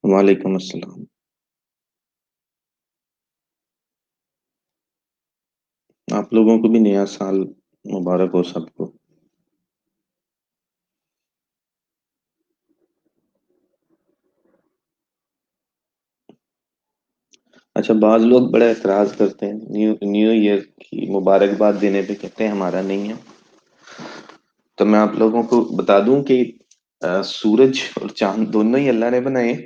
वालेकुम अस्सलाम। आप लोगों को भी नया साल मुबारक हो सबको। अच्छा, बाज लोग बड़ा एतराज करते हैं न्यू न्यू ईयर की मुबारकबाद देने पे, कहते हैं हमारा नहीं है। तो मैं आप लोगों को बता दूं कि सूरज और चांद दोनों ही अल्लाह ने बनाए।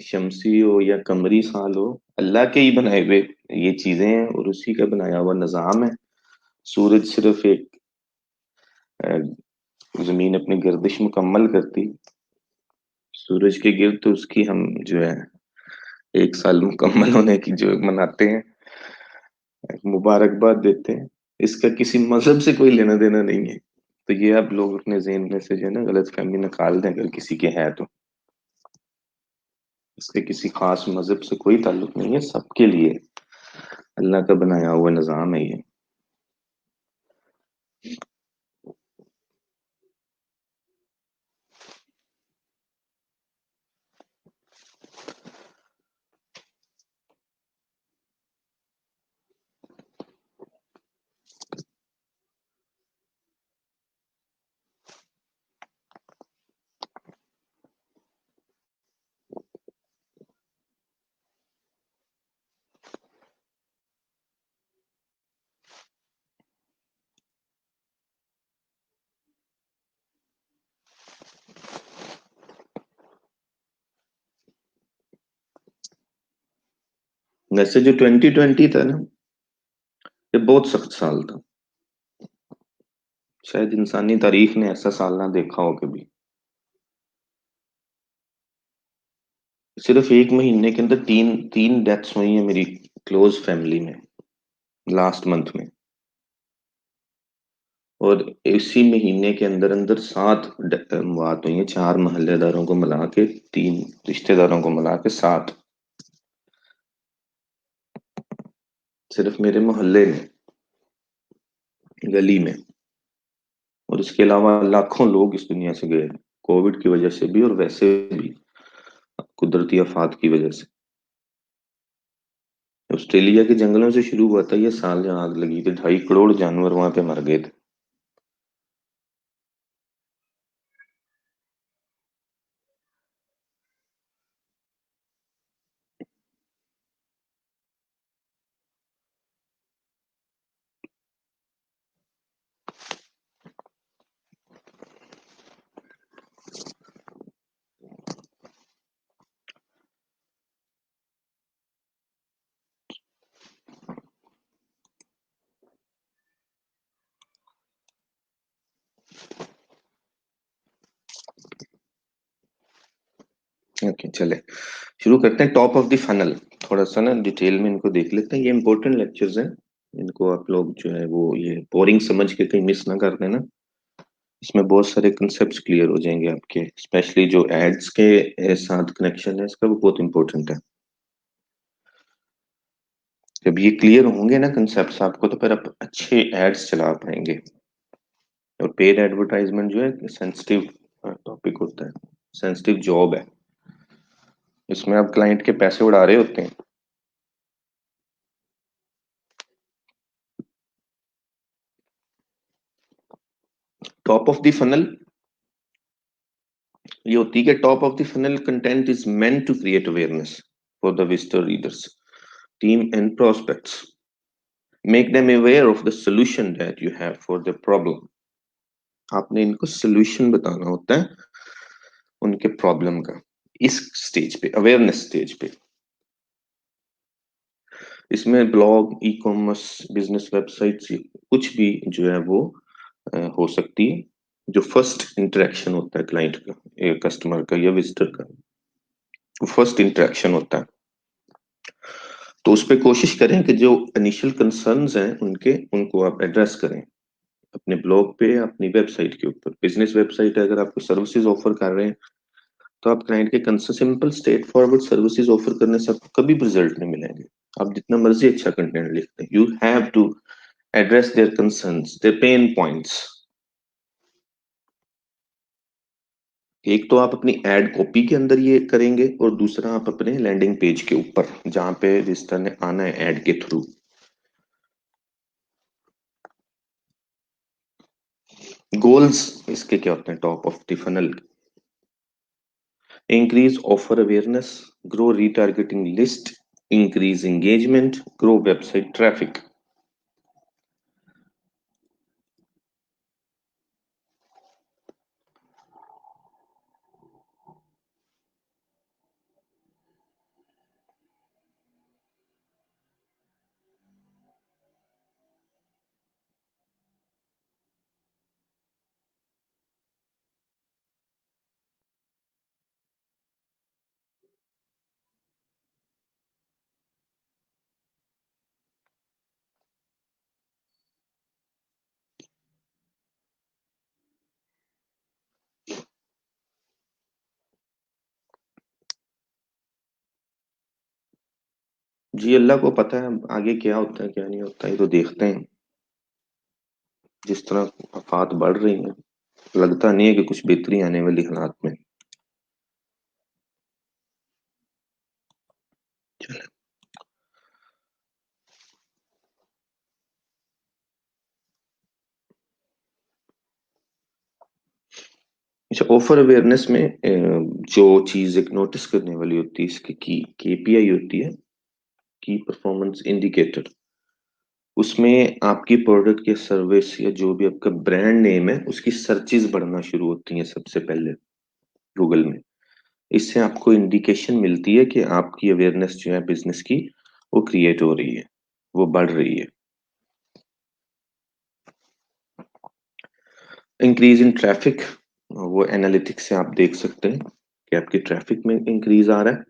शमसी हो या कमरी साल हो, अल्लाह के ही बनाए हुए ये चीजें हैं और उसी का बनाया हुआ निजाम है। सूरज सिर्फ एक जमीन अपनी गर्दिश मुकम्मल करती, सूरज के गिर्द तो उसकी हम जो है एक साल मुकम्मल होने की जो मनाते हैं, मुबारकबाद देते हैं। इसका किसी मजहब से कोई लेना देना नहीं है। तो ये आप लोग अपने ज़हन में से जो है ना गलत फहमी निकाल दें, अगर किसी के है तो। इसके किसी खास मजहब से कोई ताल्लुक नहीं है, सबके लिए अल्लाह का बनाया हुआ निज़ाम है ये। वैसे जो 2020 था ना, ये बहुत सख्त साल था। शायद इंसानी तारीख ने ऐसा साल ना देखा हो कभी। सिर्फ एक महीने के अंदर तीन तीन डेथ्स हुई हैं मेरी क्लोज फैमिली में, लास्ट मंथ में। और इसी महीने के अंदर अंदर सात मौत हुई है, चार मोहल्लेदारों को मिला के, तीन रिश्तेदारों को मिला के सात, सिर्फ मेरे मोहल्ले में, गली में। और इसके अलावा लाखों लोग इस दुनिया से गए, कोविड की वजह से भी और वैसे भी कुदरती आफात की वजह से। ऑस्ट्रेलिया के जंगलों से शुरू हुआ था ये साल, जहाँ आग लगी थी, 2.5 करोड़ जानवर वहां पे मर गए थे। ओके, चले शुरू करते हैं। टॉप ऑफ द फनल, थोड़ा सा ना डिटेल में इनको देख लेते हैं। ये इंपॉर्टेंट लेक्चर्स हैं, इनको आप लोग जो है वो ये बोरिंग समझ के कहीं मिस ना कर देना। इसमें बहुत सारे कंसेप्ट क्लियर हो जाएंगे आपके, स्पेशली जो एड्स के साथ कनेक्शन है इसका, वो बहुत इंपॉर्टेंट है। जब ये क्लियर होंगे ना कंसेप्ट आपको, तो फिर आप अच्छे एड्स चला पाएंगे। और पेड एडवर्टाइजमेंट जो है सेंसिटिव टॉपिक होता है, सेंसिटिव जॉब है। इसमें आप क्लाइंट के पैसे उड़ा रहे होते हैं। टॉप ऑफ द फनल ये होती है कि top of the funnel content is meant to create awareness for the visitor readers, team and prospects, make them aware of the solution that you have for the problem. आपने इनको solution बताना होता है उनके प्रॉब्लम का, इस stage पे, awareness stage पे। इसमें blog, e commerce, business websites, कुछ भी जो है वो हो सकती है। जो फर्स्ट इंटरेक्शन होता है क्लाइंट का, कस्टमर का या विजिटर का, फर्स्ट इंटरेक्शन होता है। तो उस पर कोशिश करें कि जो इनिशियल कंसर्न्स हैं उनके, उनको आप एड्रेस करें अपने ब्लॉग पे या अपनी वेबसाइट के ऊपर। बिजनेस वेबसाइट है, अगर आप कोई सर्विसेज ऑफर कर रहे हैं, तो आप क्लाइंट के concern, simple straight forward services offer करने से आपको कभी रिजल्ट नहीं मिलेंगे। आप जितना मर्जी अच्छा कंटेंट लिखते हैं, you have to address their concerns, their pain points. एक तो आप अपनी एड कॉपी के अंदर ये करेंगे और दूसरा आप अपने लैंडिंग पेज के ऊपर जहां पे विजिटर ने आना है एड के थ्रू। गोल्स इसके क्या होते हैं top of the funnel? Increase offer awareness, grow retargeting list, increase engagement, grow website traffic. जी अल्लाह को पता है आगे क्या होता है क्या नहीं होता, ये तो देखते हैं। जिस तरह आफात बढ़ रही हैं, लगता नहीं है कि कुछ बेहतरी आने वाली हालात में। अच्छा, ऑफर अवेयरनेस में जो चीज एक नोटिस करने वाली होती है इसकी की केपीआई होती है, की परफॉर्मेंस इंडिकेटर। उसमें आपकी प्रोडक्ट या सर्विस या जो भी आपका ब्रांड नेम है उसकी सर्चेज बढ़ना शुरू होती हैं सबसे पहले गूगल में। इससे आपको इंडिकेशन मिलती है कि आपकी अवेयरनेस जो है बिजनेस की वो क्रिएट हो रही है, वो बढ़ रही है। इंक्रीज इन ट्रैफिक, वो एनालिटिक्स से आप देख सकते हैं कि आपकी ट्रैफिक में इंक्रीज आ रहा है।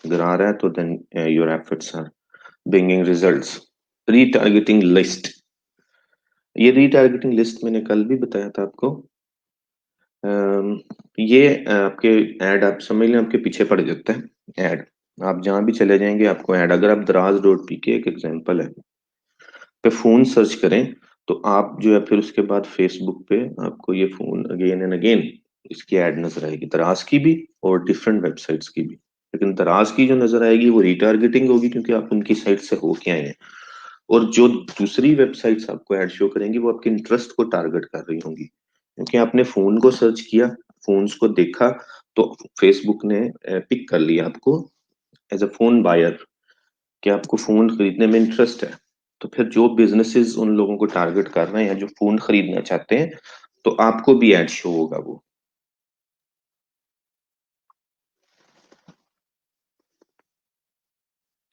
अगर आ रहा है तो then your efforts are bringing results. Retargeting list, ये रीटारगेटिंग लिस्ट मैंने कल भी बताया था आपको। ये आपके ऐड आप समझ लें आपके पीछे पड़ जाता है ऐड। आप जहां भी चले जाएंगे आपको ऐड, अगर आप दराज डॉट पी के एक एग्जांपल है पे फोन सर्च करें तो आप जो है फिर उसके बाद फेसबुक पे आपको ये फोन अगेन एंड अगेन इसकी ऐड नजर आएगी, दराज की भी और डिफरेंट वेबसाइट्स की भी। लेकिन दराज की जो नजर आएगी वो रिटारगेटिंग होगी क्योंकि आप उनकी साइट से हो के आए हैं। और जो दूसरी वेबसाइट्स आपको ऐड शो करेंगी वो आपके इंटरेस्ट को टारगेट कर रही होंगी क्योंकि आपने फोन को सर्च किया, फोन्स को देखा, तो फेसबुक ने पिक कर लिया आपको एज अ फोन बायर कि आपको फोन खरीदने में इंटरेस्ट है। तो फिर जो बिजनेसेस उन लोगों को टारगेट कर रहे हैं जो फोन खरीदना चाहते हैं, तो आपको भी एड शो होगा वो।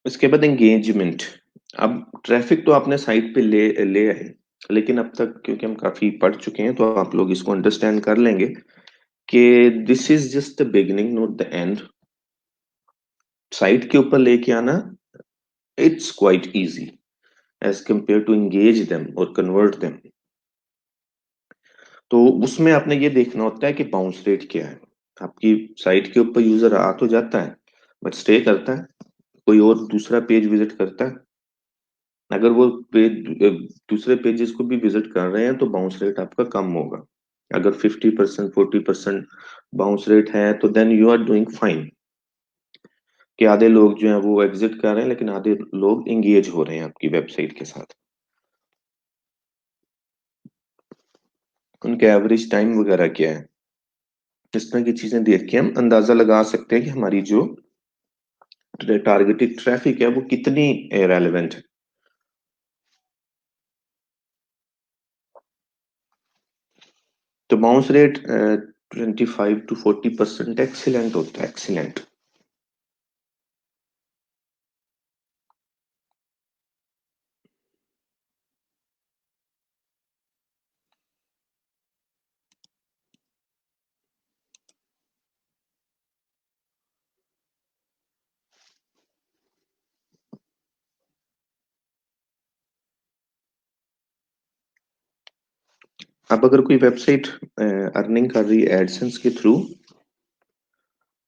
इसके बाद एंगेजमेंट। अब ट्रैफिक तो आपने साइट पे ले ले आए, लेकिन अब तक क्योंकि हम काफी पढ़ चुके हैं तो आप लोग इसको अंडरस्टैंड कर लेंगे कि this is just the beginning not the end. Site के ऊपर लेके आना it's quite easy as compare to engage them और कन्वर्ट देम। तो उसमें आपने ये देखना होता है कि बाउंस रेट क्या है। आपकी साइट के ऊपर यूजर आ तो जाता है बट स्टे करता है, कोई और दूसरा पेज विजिट करता है। अगर वो पेज दूसरे पेजेस को भी विजिट कर रहे हैं तो बाउंस रेट आपका कम होगा। अगर 50% 40% बाउंस रेट है तो then you are doing fine, कि आधे लोग जो है वो एग्जिट कर रहे हैं लेकिन आधे लोग एंगेज हो रहे हैं आपकी वेबसाइट के साथ। उनके एवरेज टाइम वगैरह क्या है, इस तरह की चीजें देख के हम अंदाजा लगा सकते हैं कि हमारी जो टारगेटेड ट्रैफिक है वो कितनी रेलेवेंट है। तो बाउंस रेट 25 to 40% एक्सीलेंट होता है, एक्सीलेंट। अब अगर कोई वेबसाइट अर्निंग कर रही है एडसेंस के थ्रू,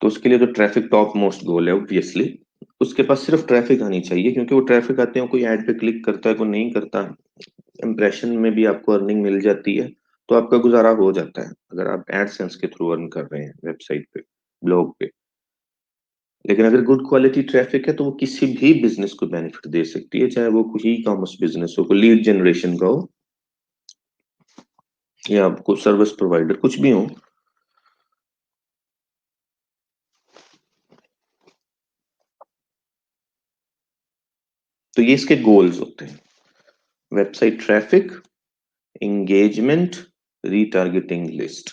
तो उसके लिए तो ट्रैफिक टॉप मोस्ट गोल है ऑब्वियसली। उसके पास सिर्फ ट्रैफिक आनी चाहिए क्योंकि वो ट्रैफिक आते हैं कोई ऐड पे क्लिक करता है कोई नहीं करता, इंप्रेशन में भी आपको अर्निंग मिल जाती है। तो आपका गुजारा हो जाता है अगर आप एडसेंस के थ्रू अर्न कर रहे हैं वेबसाइट पे, ब्लॉग पे। लेकिन अगर गुड क्वालिटी ट्रैफिक है तो वो किसी भी बिजनेस को बेनिफिट दे सकती है, चाहे वो कुछ ई कॉमर्स बिजनेस हो, कोई लीड जनरेशन का हो, या कोई सर्विस प्रोवाइडर, कुछ भी हो। तो ये इसके गोल्स होते हैं: website traffic, engagement, retargeting list,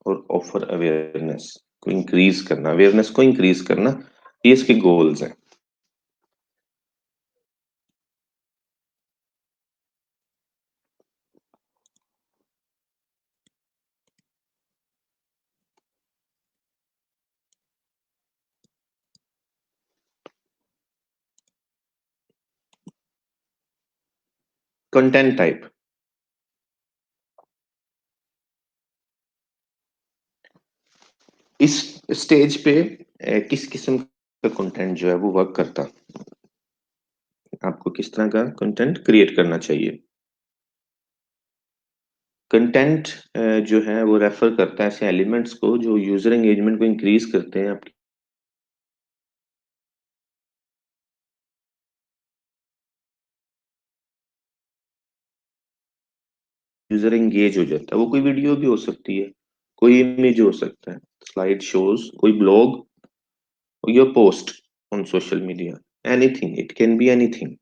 और ऑफर अवेयरनेस को इंक्रीज करना, अवेयरनेस को इंक्रीज करना। ये इसके गोल्स हैं। कंटेंट टाइप, इस स्टेज पे किस किस्म का कंटेंट जो है वो वर्क करता, आपको किस तरह का कंटेंट क्रिएट करना चाहिए। कंटेंट जो है वो रेफर करता है ऐसे एलिमेंट्स को जो यूजर एंगेजमेंट को इंक्रीज करते हैं, आपकी यूजर एंगेज हो जाता है। वो कोई वीडियो भी हो सकती है, कोई इमेज हो सकता है, स्लाइड शोज, कोई blog, your post on social media, anything, it can be anything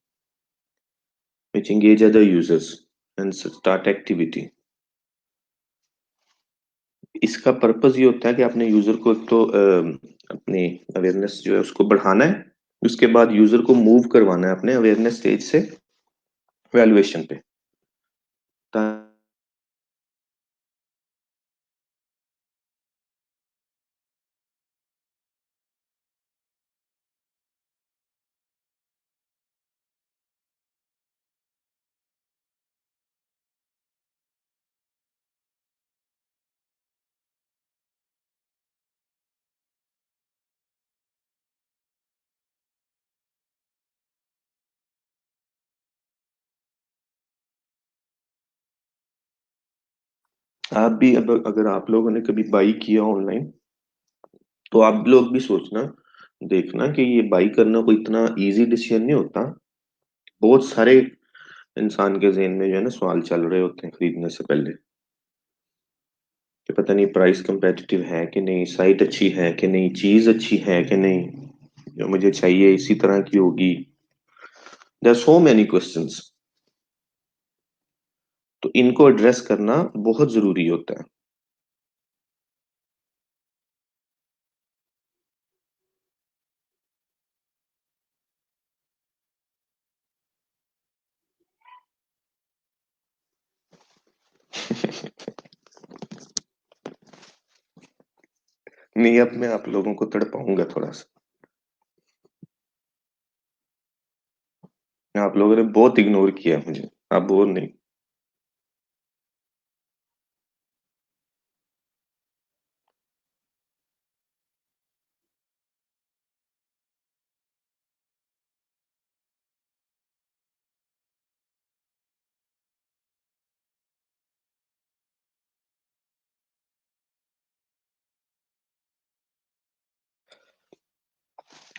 which engage other users and start activity। इसका पर्पस ये होता है कि आपने यूजर को एक तो अपनी अवेयरनेस जो है उसको बढ़ाना है, उसके बाद यूजर को मूव करवाना है अपने अवेयरनेस स्टेज से वैल्यूएशन पे। आप भी अब अगर आप लोगों ने कभी बाई किया ऑनलाइन, तो आप लोग भी सोचना, देखना कि ये बाई करना कोई इतना इजी डिसीजन नहीं होता। बहुत सारे इंसान के जहन में जो है ना सवाल चल रहे होते हैं खरीदने से पहले, कि पता नहीं प्राइस कंपेटिटिव है कि नहीं, साइट अच्छी है कि नहीं, चीज अच्छी है कि नहीं, जो मुझे चाहिए इसी तरह की होगी। There so many questions. तो इनको एड्रेस करना बहुत जरूरी होता है। नहीं, अब मैं आप लोगों को तड़पाऊंगा थोड़ा सा। आप लोगों ने बहुत इग्नोर किया मुझे, आप बोल नहीं।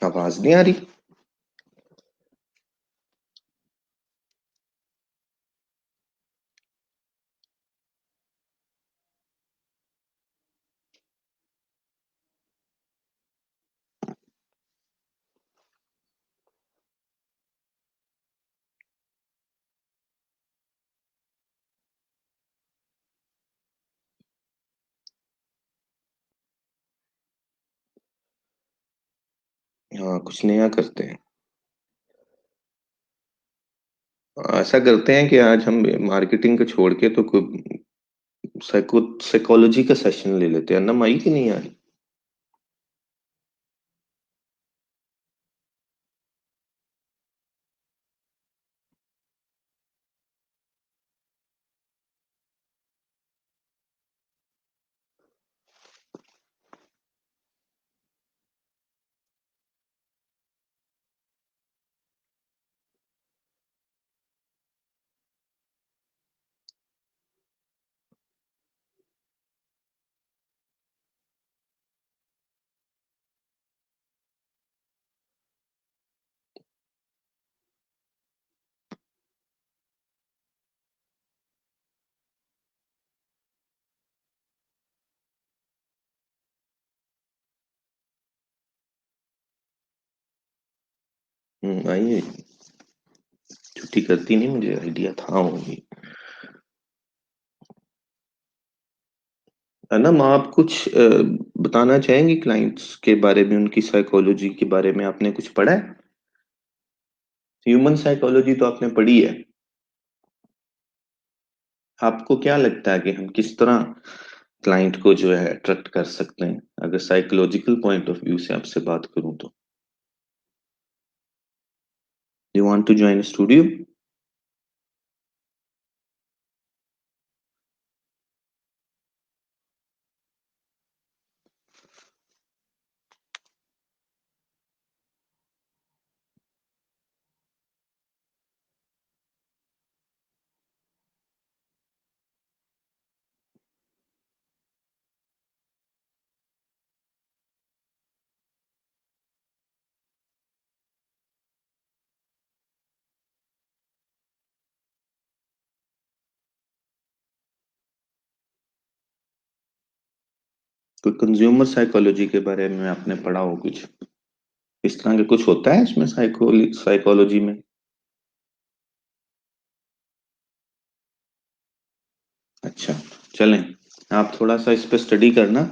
आवाज नहीं आ रही? हाँ, कुछ नया करते हैं। ऐसा करते हैं कि आज हम मार्केटिंग को छोड़ के तो कोई साइकोलॉजी का सेशन ले लेते हैं ना, माई की नहीं यार। आई है। छुट्टी करती नहीं, मुझे आइडिया था होगी। है ना, आप कुछ बताना चाहेंगे क्लाइंट्स के बारे में, उनकी साइकोलॉजी के बारे में आपने कुछ पढ़ा है? ह्यूमन साइकोलॉजी तो आपने पढ़ी है। आपको क्या लगता है कि हम किस तरह क्लाइंट को जो है अट्रैक्ट कर सकते हैं, अगर साइकोलॉजिकल पॉइंट ऑफ व्यू से आपसे बात करूं तो? You want to join studio? कोई कंज्यूमर साइकोलॉजी के बारे में आपने पढ़ा हो कुछ? इस तरह के कुछ होता है इसमें साइकोलॉजी में? अच्छा, चलें, आप थोड़ा सा इस पे स्टडी करना,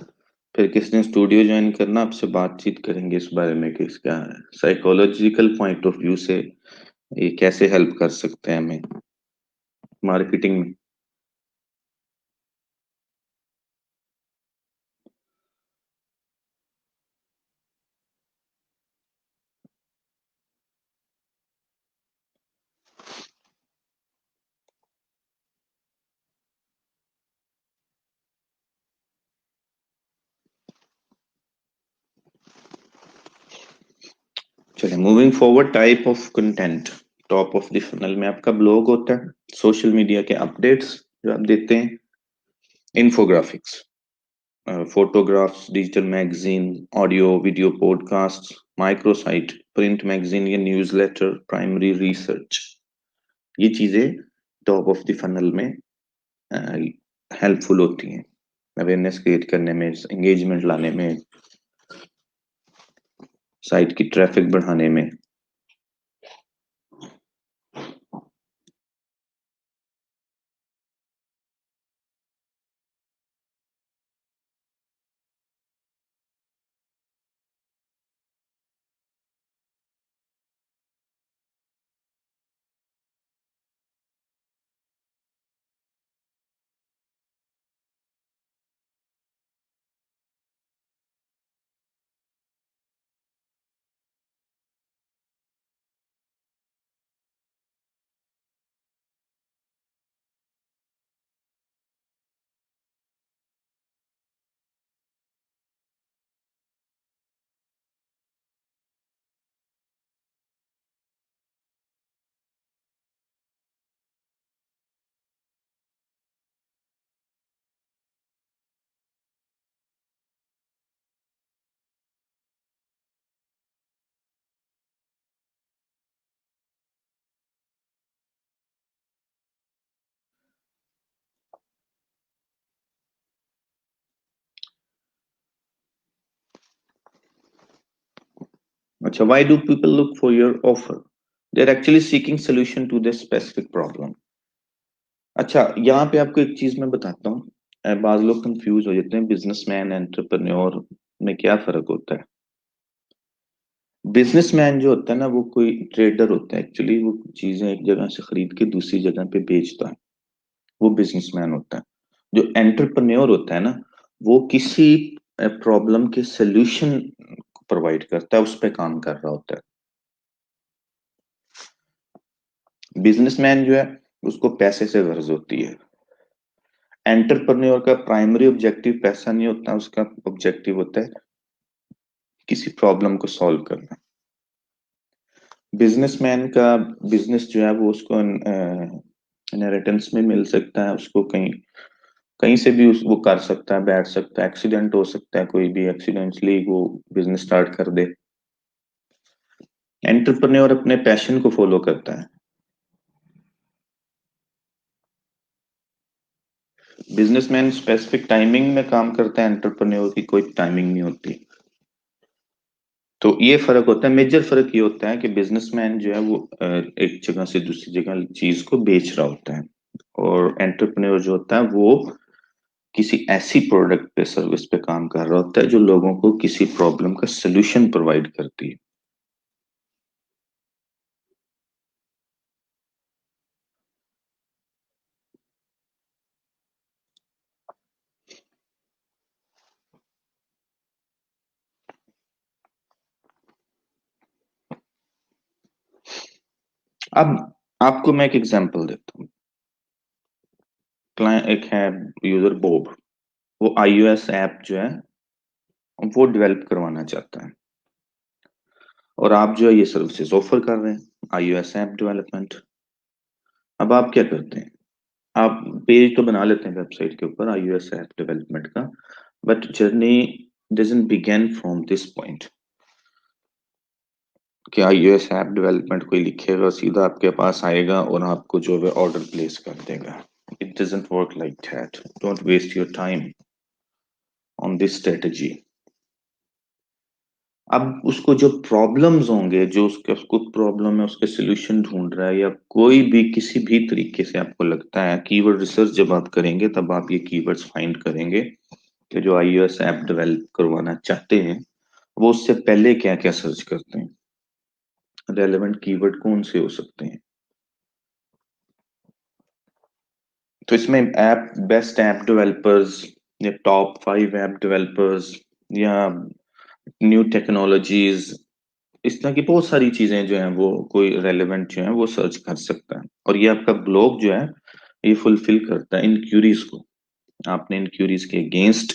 फिर किसी दिन स्टूडियो ज्वाइन करना, आपसे बातचीत करेंगे इस बारे में कि इसका साइकोलॉजिकल पॉइंट ऑफ व्यू से ये कैसे हेल्प कर सकते हैं हमें मार्केटिंग में। चलिए, moving forward, type of content. Top of the funnel में आपका ब्लॉग होता है, सोशल मीडिया के अपडेट्स जो आप देते हैं, infographics, photographs, digital magazine, audio video podcast, microsite, print magazine या न्यूज़लेटर, प्राइमरी रिसर्च। ये चीजें टॉप ऑफ द फनल में हेल्पफुल होती हैं, अवेयरनेस क्रिएट करने में, एंगेजमेंट लाने में, साइट की ट्रैफिक बढ़ाने में। अच्छा, why do people look for your offer? They're actually seeking solution to their specific problem. अच्छा, यहाँ पे आपको एक चीज मैं बताता हूँ। बाज लोग कंफ्यूज हो जाते हैं, बिजनेसमैन एंटरप्रेन्योर में क्या फर्क होता है। बिजनेसमैन जो होता है ना, वो कोई ट्रेडर होता है एक्चुअली, वो चीजें एक जगह से खरीद के दूसरी जगह पे बेचता है, वो बिजनेसमैन होता है। जो एंटरप्रेन्योर होता है ना, वो किसी प्रॉब्लम के सोल्यूशन प्रोवाइड करता है, उस पर काम कर रहा होता है। बिजनेसमैन जो है, उसको पैसे से गर्ज होती है। एंटरप्रेन्योर का प्राइमरी ऑब्जेक्टिव पैसा नहीं होता, उसका ऑब्जेक्टिव होता है किसी प्रॉब्लम को सॉल्व करना। बिजनेसमैन का बिजनेस जो है वो उसको इनहेरिटेंस में मिल सकता है, उसको कहीं कहीं से भी वो कर सकता है, बैठ सकता है, एक्सीडेंट हो सकता है, कोई भी एक्सीडेंटली वो बिजनेस स्टार्ट कर दे। एंटरप्रेन्योर अपने पैशन को फॉलो करता है। बिजनेसमैन स्पेसिफिक टाइमिंग में काम करता है, एंटरप्रेन्योर की कोई टाइमिंग नहीं होती। तो ये फर्क होता है, मेजर फर्क ये होता है कि बिजनेसमैन जो है वो एक जगह से दूसरी जगह चीज को बेच रहा होता है, और एंटरप्रेन्योर जो होता है वो किसी ऐसी प्रोडक्ट पे सर्विस पे काम कर रहा होता है जो लोगों को किसी प्रॉब्लम का सोल्यूशन प्रोवाइड करती है। अब आपको मैं एक एग्जांपल देता हूँ। क्लाइंट एक है, यूजर बॉब, वो iOS ऐप जो है वो डेवलप करवाना चाहता है, और आप जो है ये सर्विसेज ऑफर कर रहे हैं iOS ऐप डेवलपमेंट। अब आप क्या करते हैं, आप पेज तो बना लेते हैं वेबसाइट के ऊपर iOS ऐप डेवलपमेंट का, but journey doesn't begin from this point कि iOS ऐप डेवलपमेंट कोई लिखेगा सीधा आपके पास आएगा और आपको जो है ऑर्डर प्लेस कर देगा। It doesn't work like that. Don't waste your time on this strategy. अब उसको जो प्रॉब्लम्स होंगे, जो उसके उसको प्रॉब्लम है उसके सॉल्यूशन ढूंढ रहा है, या कोई भी किसी भी तरीके से आपको लगता है, कीवर्ड रिसर्च जब आप करेंगे तब आप ये कीवर्ड्स फाइंड करेंगे कि जो iOS ऐप डेवलप करवाना चाहते हैं वो उससे पहले क्या क्या सर्च करते हैं, रेलेवेंट कीवर्ड कौन से हो सकते हैं। तो इसमें ऐप बेस्ट ऐप डेवलपर्स, या टॉप 5 ऐप डेवलपर्स, या न्यू टेक्नोलॉजीज, इस तरह की बहुत सारी चीजें जो हैं वो कोई रेलेवेंट जो है वो सर्च कर सकता है, और ये आपका ब्लॉग जो है ये फुलफिल करता है इन क्यूरीज को। आपने इन क्यूरीज के अगेंस्ट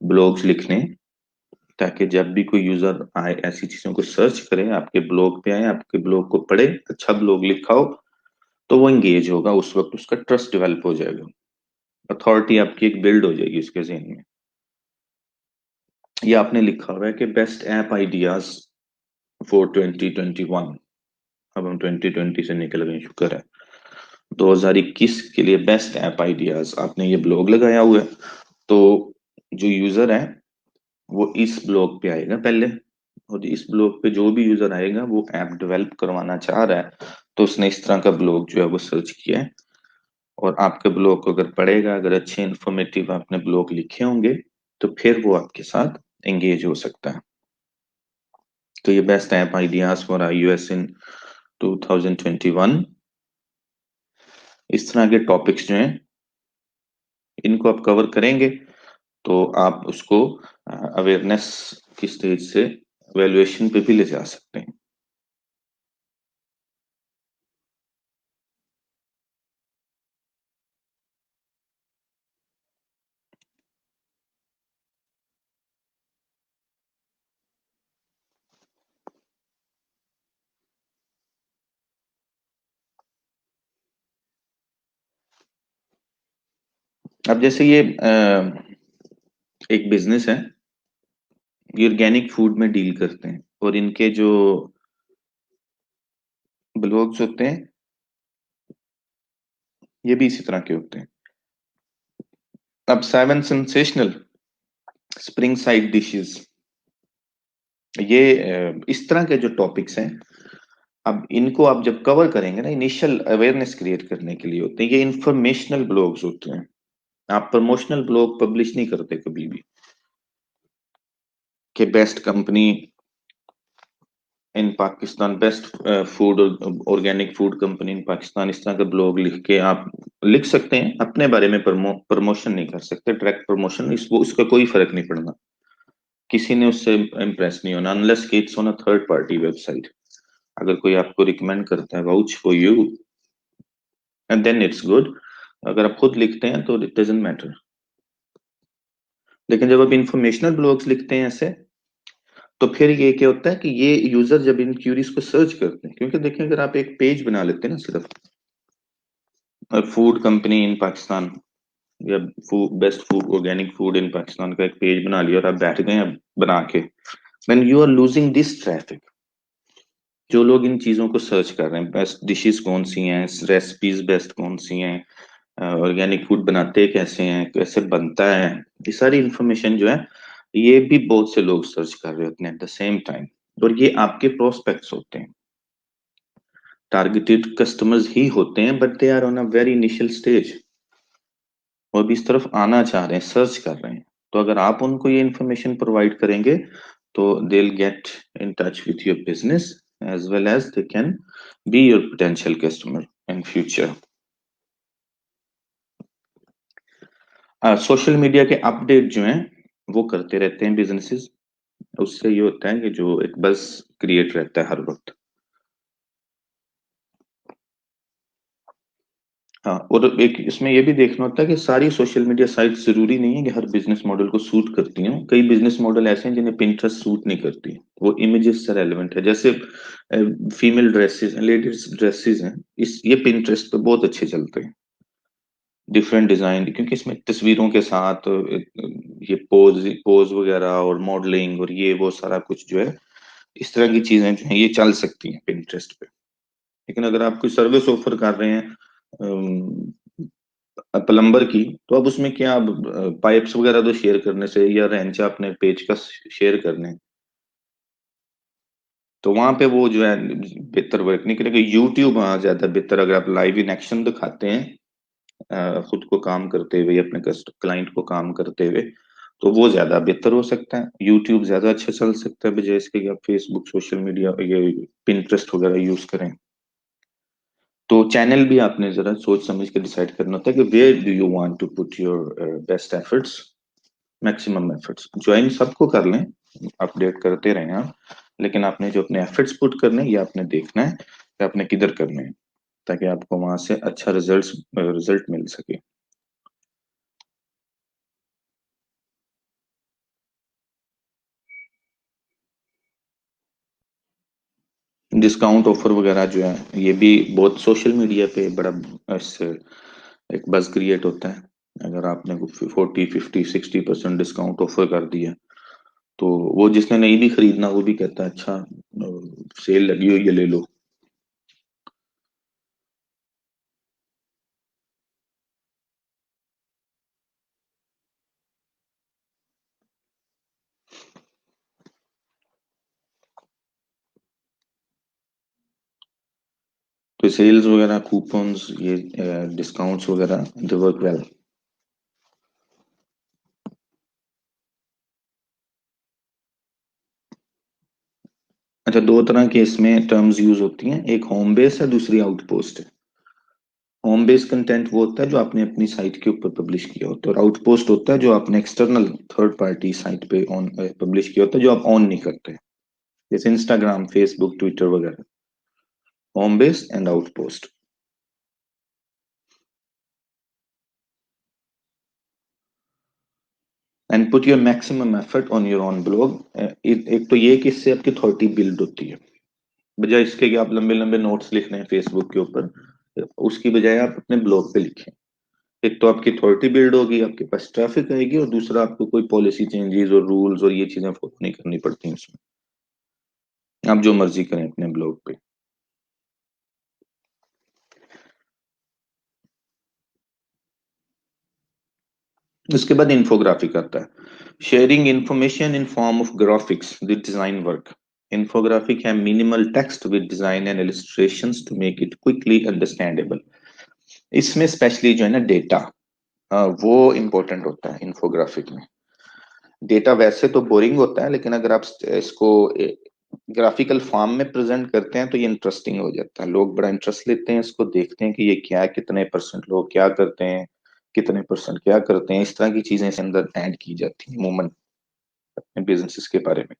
ब्लॉग्स लिखने, ताकि जब भी कोई यूजर आए ऐसी चीजों को सर्च करे आपके ब्लॉग पे आए, आपके ब्लॉग को पढ़े, अच्छा ब्लॉग लिखा हो, तो वो एंगेज होगा, उस वक्त उसका ट्रस्ट डेवलप हो जाएगा, अथॉरिटी आपकी एक बिल्ड हो जाएगी उसके जहन में। ये आपने लिखा हुआ है कि बेस्ट ऐप आइडियाज फॉर 2021। अब हम 2020 से निकल गए, शुक्र है। 2021 के लिए बेस्ट ऐप आइडियाज आपने ये ब्लॉग लगाया हुआ है, तो जो यूजर है वो इस ब्लॉग पे आएगा पहले, और इस ब्लॉग पे जो भी यूजर आएगा वो ऐप डेवलप करवाना चाह रहा है, तो उसने इस तरह का ब्लॉग जो है वो सर्च किया है, और आपके ब्लॉग को अगर पढ़ेगा, अगर अच्छे इंफॉर्मेटिव आपने ब्लॉग लिखे होंगे, तो फिर वो आपके साथ एंगेज हो सकता है। तो ये best app ideas for iOS इन 2021, इस तरह के टॉपिक्स जो हैं इनको आप कवर करेंगे, तो आप उसको अवेयरनेस की स्टेज से वैल्यूएशन पे भी ले जा सकते हैं। अब जैसे ये एक बिजनेस है, ये ऑर्गेनिक फूड में डील करते हैं, और इनके जो ब्लॉग्स होते हैं ये भी इसी तरह के होते हैं। अब 7 सेंसेशनल स्प्रिंग साइड डिशेस, ये इस तरह के जो टॉपिक्स हैं, अब इनको आप जब कवर करेंगे ना, इनिशियल अवेयरनेस क्रिएट करने के लिए होते हैं, ये इंफॉर्मेशनल ब्लॉग्स होते हैं। आप प्रमोशनल ब्लॉग पब्लिश नहीं करते कभी भी कि बेस्ट कंपनी इन Pakistan, best food, organic food company इन पाकिस्तान, इस तरह का ब्लॉग लिख के आप लिख सकते हैं, अपने बारे में प्रमोशन नहीं कर सकते, डायरेक्ट प्रमोशन इस वो उसका कोई फर्क नहीं पड़ना, किसी ने उससे इम्प्रेस नहीं होना, अनलेस कि it's on a third party website. अगर कोई आपको रिकमेंड करता है, vouch for you, and then it's good. अगर आप खुद लिखते हैं तो इट डजंट मैटर। लेकिन जब आप इंफॉर्मेशनल ब्लॉग्स लिखते हैं ऐसे, तो फिर ये क्या होता है कि ये यूजर जब इन क्यूरीज को सर्च करते हैं, क्योंकि देखें अगर आप एक पेज बना लेते हैं ना सिर्फ फूड कंपनी इन पाकिस्तान, या best food, organic food in Pakistan का एक पेज बना लिया और आप बैठ गए हैं बना के, then you are losing this traffic. जो लोग इन चीजों को सर्च कर रहे हैं, बेस्ट डिशेस कौन सी हैं, रेसिपीज बेस्ट कौन सी हैं, ऑर्गेनिक फूड बनाते कैसे हैं, कैसे बनता है, ये सारी इंफॉर्मेशन जो है ये भी बहुत से लोग सर्च कर रहे होते हैं एट द सेम टाइम। और ये आपके प्रोस्पेक्ट्स होते हैं, टारगेटेड कस्टमर्स ही होते हैं, but they are on a very initial stage, वो भी इस तरफ आना चाह रहे हैं, सर्च कर रहे हैं। तो अगर आप उनको ये इंफॉर्मेशन प्रोवाइड करेंगे तो they will get in touch with your business as well as they can be your potential customer in future. Social media के अपडेट जो हैं वो करते रहते हैं बिजनेसेस, उससे ये होता है कि जो एक बस क्रिएट रहता है हर वक्त। हाँ, और एक इसमें ये भी देखना होता है कि सारी सोशल मीडिया साइट जरूरी नहीं है कि हर बिजनेस मॉडल को सूट करती हैं। कई बिजनेस मॉडल ऐसे हैं जिन्हें पिंटरेस्ट सूट नहीं करती, वो इमेजेस से रेलेवेंट है। जैसे फीमेल ड्रेसेस, लेडीज ड्रेसेस हैं, इस ये पिंटरेस्ट पे बहुत अच्छे चलते हैं, डिफरेंट डिजाइन, क्योंकि इसमें तस्वीरों के साथ ये पोज पोज वगैरह और मॉडलिंग और ये वो सारा कुछ जो है, इस तरह की चीजें जो है ये चल सकती हैं पिंटरेस्ट पे। लेकिन अगर आप कोई सर्विस ऑफर कर रहे हैं प्लम्बर की, तो अब उसमें क्या, पाइप्स वगैरह तो शेयर करने से या रेंच अपने पेज का शेयर करने, तो वहां पे वो जो है बेहतर वर्क नहीं करेगा। यूट्यूब वहां ज्यादा बेहतर, अगर आप लाइव इन एक्शन दिखाते हैं खुद को काम करते हुए या अपने क्लाइंट को काम करते हुए, तो वो ज्यादा बेहतर हो सकता है। यूट्यूब ज्यादा अच्छा चल सकता है बजाय इसके कि आप फेसबुक, सोशल मीडिया, ये पिंटरेस्ट वगैरह यूज करें। तो चैनल भी आपने जरा सोच समझ के डिसाइड करना होता है कि where do you want to put your best efforts, maximum efforts. Join सबको कर लें, अपडेट करते रहें आप, लेकिन आपने जो अपने एफर्ट्स पुट करने हैं ये आपने देखना है कि आपने किधर करने हैं, ताकि आपको वहां से अच्छा रिजल्ट मिल सके। डिस्काउंट ऑफर वगैरह जो है ये भी बहुत सोशल मीडिया पे बड़ा इससे एक बuzz क्रिएट होता है। अगर आपने 40, 50, 60% डिस्काउंट ऑफर कर दिया, तो वो जिसने नहीं भी खरीदना वो भी कहता है अच्छा सेल लगी हुई है ले लो। तो सेल्स वगैरह, कूपन्स, ये डिस्काउंट्स वगैरह, दे वर्क वेल। अच्छा, दो तरह के इसमें टर्म्स यूज होती हैं, एक होम बेस है, दूसरी आउट पोस्ट है। होम बेस कंटेंट वो होता है जो आपने अपनी साइट के ऊपर पब्लिश किया होता है, और आउट पोस्ट होता है जो आपने एक्सटर्नल थर्ड पार्टी साइट पे ऑन पब्लिश किया होता है, जो आप ऑन नहीं करते, जैसे इंस्टाग्राम, फेसबुक, ट्विटर वगैरह। Home base and out post. And put your maximum effort on your own blog. एक तो ये कि इससे आपकी अथॉरिटी बिल्ड होती है, बजाय इसके कि आप लंबे लंबे नोट्स लिख रहे हैं फेसबुक के ऊपर, उसकी बजाय आप अपने ब्लॉग पे लिखें। एक तो आपकी अथॉरिटी बिल्ड होगी, आपके पास ट्रैफिक आएगी, और दूसरा आपको कोई पॉलिसी चेंजेस और रूल्स और ये चीजें फॉलो नहीं करनी पड़ती उसमें, आप जो मर्जी करें अपने ब्लॉग पे। उसके बाद इन्फोग्राफिक आता है, sharing information in form of graphics with design work. Infographic है minimal text with design and illustrations to make it quickly understandable. इसमें स्पेशली जो है ना डेटा, वो इम्पोर्टेंट होता है इन्फोग्राफिक में। डेटा वैसे तो बोरिंग होता है, लेकिन अगर आप इसको ग्राफिकल फॉर्म में प्रेजेंट करते हैं तो ये इंटरेस्टिंग हो जाता है, लोग बड़ा इंटरेस्ट लेते हैं इसको, देखते हैं कि ये क्या है, कितने परसेंट लोग क्या करते हैं, कितने परसेंट क्या करते हैं, इस तरह की चीजें इसके अंदर ऐड की जाती हैं अमूमन अपने बिजनेसेस के बारे में।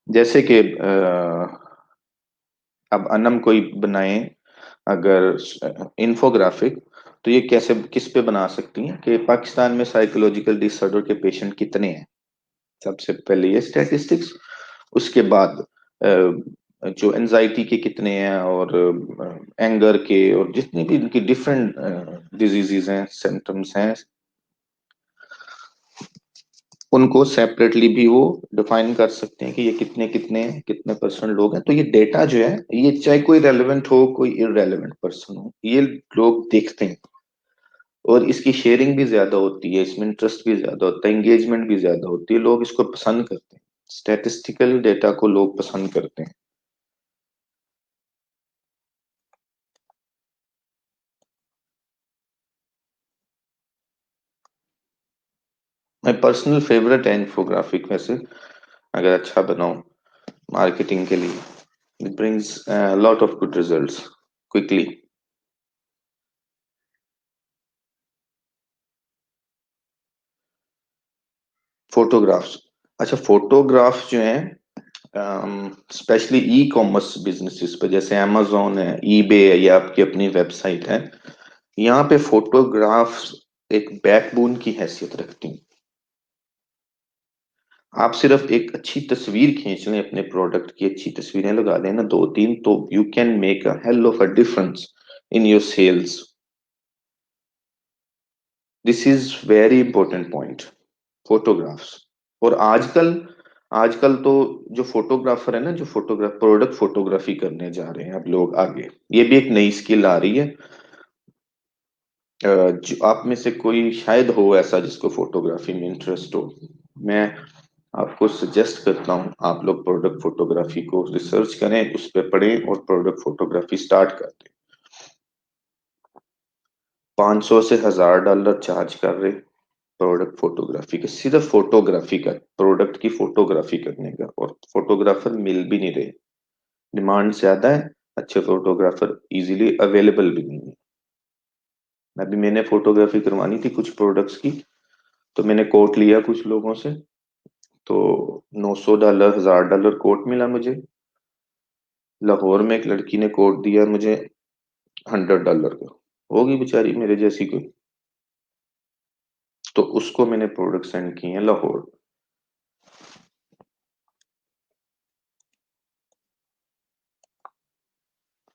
जैसे कि अब अनम कोई बनाए अगर इंफोग्राफिक, तो ये कैसे किस पे बना सकती हैं कि पाकिस्तान में साइकोलॉजिकल डिसऑर्डर के पेशेंट कितने हैं, सबसे पहले ये स्टैटिस्टिक्स। उसके बाद जो एनजाइटी के कितने हैं, और एंगर के, और जितनी भी इनकी डिफरेंट डिजीजेस हैं, सिम्टम्स हैं, उनको सेपरेटली भी वो डिफाइन कर सकते हैं कि ये कितने कितने कितने परसेंट लोग हैं। तो ये डेटा जो है, ये चाहे कोई रेलेवेंट हो कोई इररेलेवेंट पर्सन हो, ये लोग देखते हैं, और इसकी शेयरिंग भी ज्यादा होती है, इसमें इंटरेस्ट भी ज्यादा होता है, एंगेजमेंट भी ज्यादा होती है, लोग इसको पसंद करते हैं। स्टैटिस्टिकल डेटा को लोग पसंद करते हैं। माय पर्सनल फेवरेट है इन्फोग्राफिक वैसे, अगर अच्छा बनाऊं मार्केटिंग के लिए, it brings lot of good results quickly. Photographs, अच्छा फोटोग्राफ्स जो हैं स्पेशली ई कॉमर्स बिजनेसेस पे, जैसे amazon है, ईबे है, या आपकी अपनी वेबसाइट है, यहाँ पे फोटोग्राफ्स एक बैकबोन की हैसियत रखती हैं। आप सिर्फ एक अच्छी तस्वीर खींच लें, अपने प्रोडक्ट की अच्छी तस्वीरें लगा लें ना, दो तीन, तो you can make a hell of a difference in your sales. This is very important point, photographs. और आजकल आजकल तो जो फोटोग्राफर है ना, जो फोटोग्राफ प्रोडक्ट फोटोग्राफी करने जा रहे हैं अब लोग आगे, ये भी एक नई स्किल आ रही है। जो आप में से कोई शायद हो ऐसा जिसको फोटोग्राफी में इंटरेस्ट हो, मैं आपको सजेस्ट करता हूँ आप लोग प्रोडक्ट फोटोग्राफी को रिसर्च करें, उस पर पढ़ें और प्रोडक्ट फोटोग्राफी स्टार्ट कर दें। 500 से $1000 चार्ज कर रहे प्रोडक्ट फोटोग्राफी के, सिर्फ फोटोग्राफी का, प्रोडक्ट की फोटोग्राफी करने का, और फोटोग्राफर मिल भी नहीं रहे। डिमांड ज्यादा है, अच्छे फोटोग्राफर इजीली अवेलेबल भी नहीं है। अभी मैंने फोटोग्राफी करवानी थी कुछ प्रोडक्ट्स की, तो मैंने कोट लिया कुछ लोगों से, तो $900 $1000 कोट मिला मुझे। लाहौर में एक लड़की ने कोट दिया मुझे $100 का, होगी बेचारी मेरे जैसी कोई, तो उसको मैंने प्रोडक्ट सेंड किए हैं लाहौर।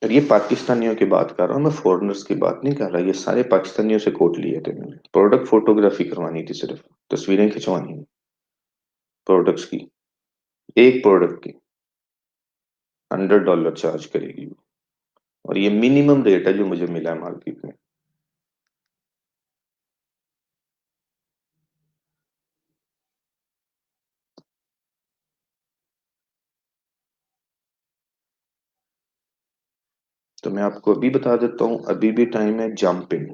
और ये पाकिस्तानियों की बात कर रहा हूँ मैं, फॉरेनर्स की बात नहीं कर रहा, ये सारे पाकिस्तानियों से कोट लिए थे मैंने, प्रोडक्ट फोटोग्राफी करवानी थी, सिर्फ तस्वीरें खिंचवानी है प्रोडक्ट्स की, एक प्रोडक्ट की $100 चार्ज करेगी वो। और ये मिनिमम रेट है जो मुझे मिला है मार्केट में। तो मैं आपको अभी बता देता हूँ, अभी भी टाइम है, जंप इन।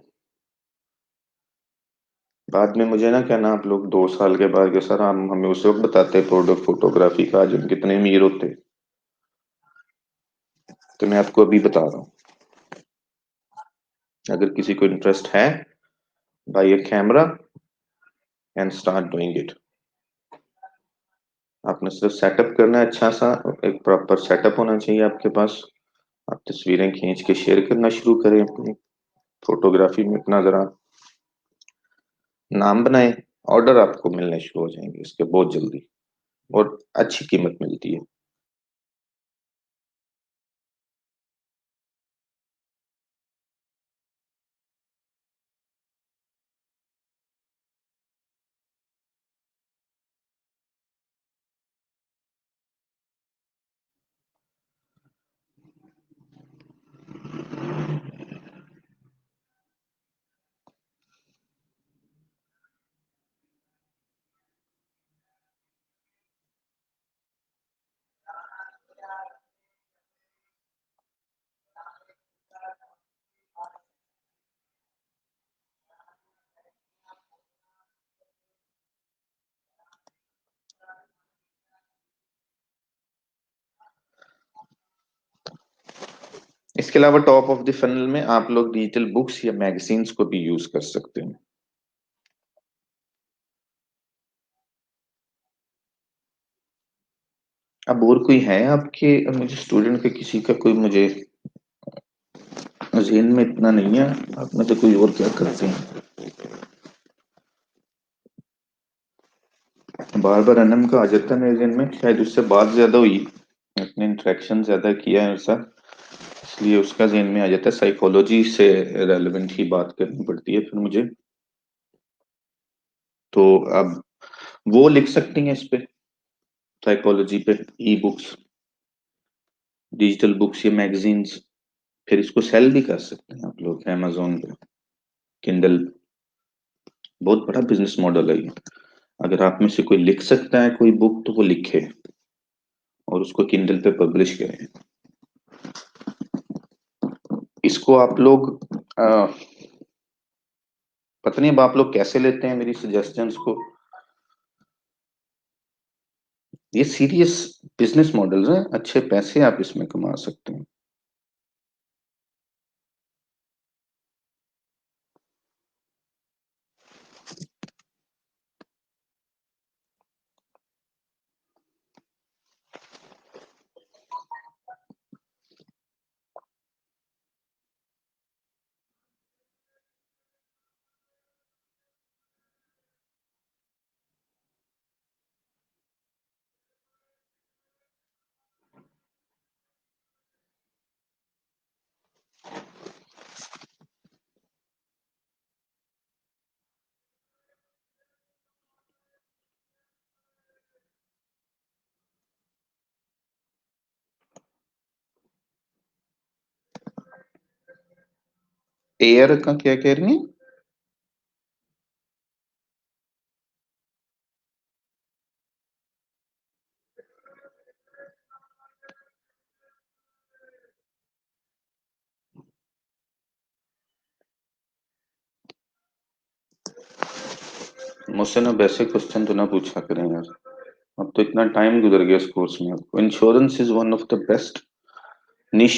बाद में मुझे ना कहना आप लोग 2 साल के बाद के, सर हम हमें उस वक्त बताते प्रोडक्ट फोटोग्राफी का, आज हम कितने अमीर होते। तो मैं आपको अभी बता रहा हूँ, अगर किसी को इंटरेस्ट है, buy a camera and start doing it. आपने सिर्फ सेटअप करना है अच्छा सा, एक प्रॉपर सेटअप होना चाहिए आपके पास। आप तस्वीरें खींच के शेयर करना शुरू करें अपनी फोटोग्राफी में, अपना जरा नाम बनाएं, ऑर्डर आपको मिलने शुरू हो जाएंगे इसके बहुत जल्दी, और अच्छी कीमत मिलती है। इसके अलावा टॉप ऑफ द फनल में आप लोग डिजिटल बुक्स या मैगजीन्स को भी यूज कर सकते हैं। अब और कोई है आपके, मुझे स्टूडेंट के किसी का कोई मुझे जहन में इतना नहीं है, आप में से कोई और क्या करते हैं। बार बार अनम का आ जाता है मेरे जहन में, शायद उससे बात ज्यादा हुई, अपने इंटरेक्शन ज्यादा किया है उसका, इसलिए उसका जहन में आ जाता है। साइकोलॉजी से रेलेवेंट ही बात करनी पड़ती है फिर मुझे। तो अब वो लिख सकती हैं इस पे, साइकोलॉजी पे, ई बुक्स, डिजिटल बुक्स या मैगजीन्स। फिर इसको सेल भी कर सकते हैं आप लोग amazon पे, किंडल, बहुत बड़ा बिजनेस मॉडल है ये। अगर आप में से कोई लिख सकता है कोई बुक, तो वो लिखे। और उसको किंडल पे पब्लिश करें। इसको आप लोग पता नहीं अब आप लोग कैसे लेते हैं मेरी सजेशंस को। ये सीरियस बिजनेस मॉडल्स हैं, अच्छे पैसे आप इसमें कमा सकते हैं। एयर का क्या कह रही हैं? मुझसे ना वैसे क्वेश्चन तो ना पूछा करें यार। अब तो इतना टाइम गुजर गया इस कोर्स में। आपको insurance is one of the best निश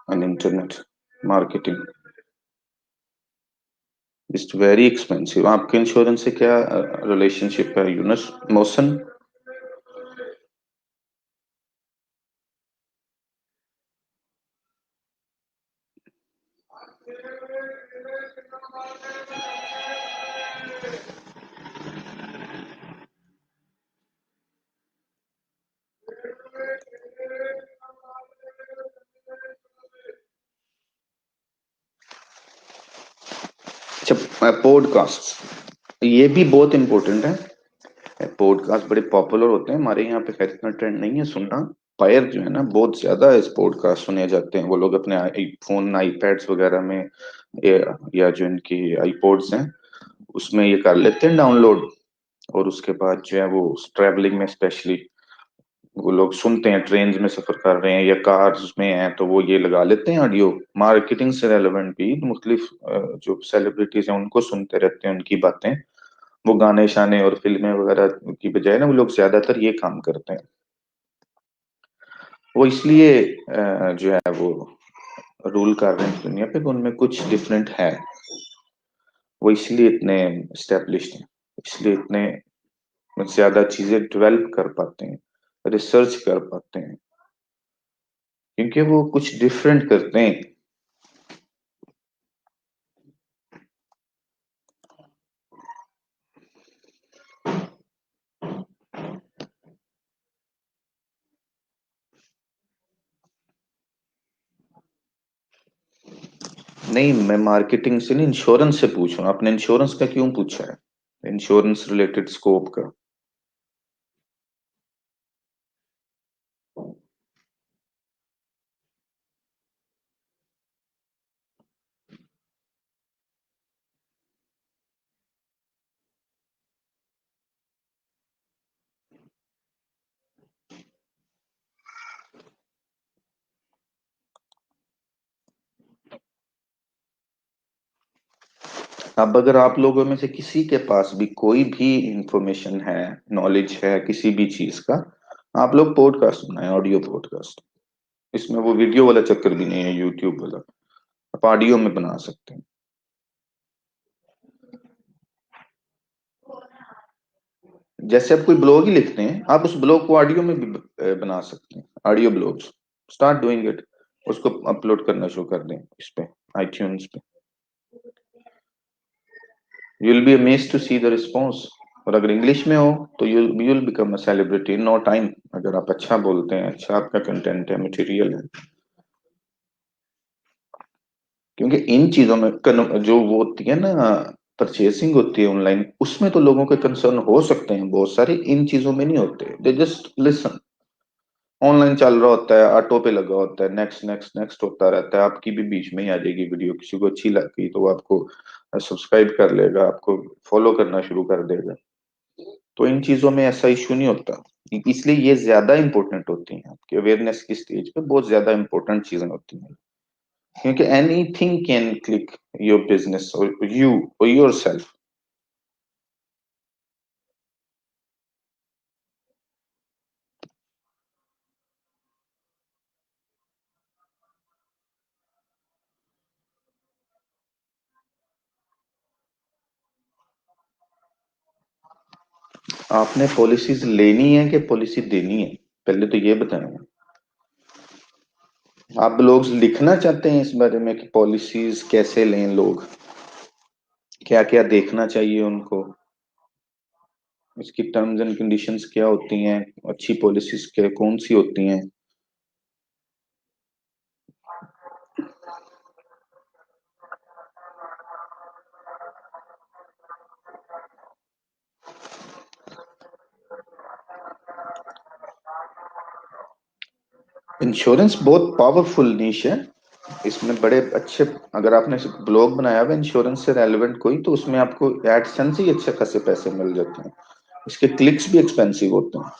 on internet marketing. It's very expensive. आपके इंश्योरेंस से क्या रिलेशनशिप है यूनस मोशन? अच्छा, पॉडकास्ट ये भी बहुत इंपॉर्टेंट है। पॉडकास्ट बड़े पॉपुलर होते हैं हमारे यहाँ पे, खैर इतना ट्रेंड नहीं है सुनना। फायर जो है ना बहुत ज्यादा इस पॉडकास्ट सुने जाते हैं। वो लोग अपने फोन आईपैड्स वगैरह में या जो इनकी आईपॉड्स हैं उसमें ये कर लेते हैं डाउनलोड। और उसके बाद जो है वो ट्रैवलिंग में स्पेशली वो लोग सुनते हैं, ट्रेन में सफर कर रहे हैं या कार्स में हैं तो वो ये लगा लेते हैं ऑडियो। मार्केटिंग से रेलेवेंट भी मुख्तलिफ जो सेलिब्रिटीज हैं उनको सुनते रहते हैं, उनकी बातें। वो गाने शाने और फिल्में वगैरह की बजाय ना वो लोग ज्यादातर ये काम करते हैं। वो इसलिए जो है वो रूल कर रहे हैं दुनिया पे, तो उनमें कुछ डिफरेंट है। वो इसलिए इतने स्टेब्लिश्ड हैं, इसलिए इतने ज्यादा चीजें डेवलप कर पाते हैं, रिसर्च कर पाते हैं, क्योंकि वो कुछ डिफरेंट करते हैं। नहीं, मैं मार्केटिंग से नहीं, इंश्योरेंस से पूछ रहा हूँ। आपने इंश्योरेंस का क्यों पूछा है? इंश्योरेंस रिलेटेड स्कोप का। अब अगर आप लोगों में से किसी के पास भी कोई भी इंफॉर्मेशन है, नॉलेज है किसी भी चीज का, आप लोग पॉडकास्ट बनाए, ऑडियो पॉडकास्ट। इसमें वो वीडियो वाला चक्कर भी नहीं है, यूट्यूब वाला। आप ऑडियो में बना सकते हैं। जैसे आप कोई ब्लॉग ही लिखते हैं, आप उस ब्लॉग को ऑडियो में भी बना सकते हैं। Audio blogs, start doing it. उसको अपलोड करना शुरू कर दें इस पे, आईट्यून्स पे। You will be amazed to see the response. और अगर इंग्लिश में हो तो you will become a celebrity in no time. अगर आप अच्छा बोलते हैं, अच्छा आपका कंटेंट है, मटेरियल है। क्योंकि इन चीजों में जो वो होती है ना, परचेसिंग होती है ऑनलाइन, उसमें तो लोगों के कंसर्न हो सकते हैं बहुत सारे, इन चीजों में नहीं होते। They just listen. ऑनलाइन चल रहा होता है, ऑटो पे लगा होता है, नेक्स्ट नेक्स्ट नेक्स्ट होता रहता है। आपकी भी बीच में ही आ जाएगी वीडियो, किसी को अच्छी लग गई तो वो आपको सब्सक्राइब कर लेगा, आपको फॉलो करना शुरू कर देगा। तो इन चीजों में ऐसा इशू नहीं होता। इसलिए ये ज्यादा इंपॉर्टेंट होती हैं, आपकी अवेयरनेस की स्टेज पे बहुत ज्यादा इंपॉर्टेंट चीजें होती हैं, क्योंकि anything can click your business और यू और योर सेल्फ। आपने पॉलिसीज लेनी है कि पॉलिसी देनी है, पहले तो ये बताएं। आप लोग लिखना चाहते हैं इस बारे में कि पॉलिसीज कैसे लें लोग, क्या क्या देखना चाहिए उनको, इसकी टर्म्स एंड कंडीशंस क्या होती हैं, अच्छी पॉलिसीज क्या कौन सी होती हैं। इंश्योरेंस बहुत पावरफुल निश है, इसमें बड़े अच्छे, अगर आपने ब्लॉग बनाया हुआ इंश्योरेंस से रेलेवेंट कोई, तो उसमें आपको एडसेंस ही अच्छे खासे पैसे मिल जाते हैं। इसके क्लिक्स भी एक्सपेंसिव होते हैं,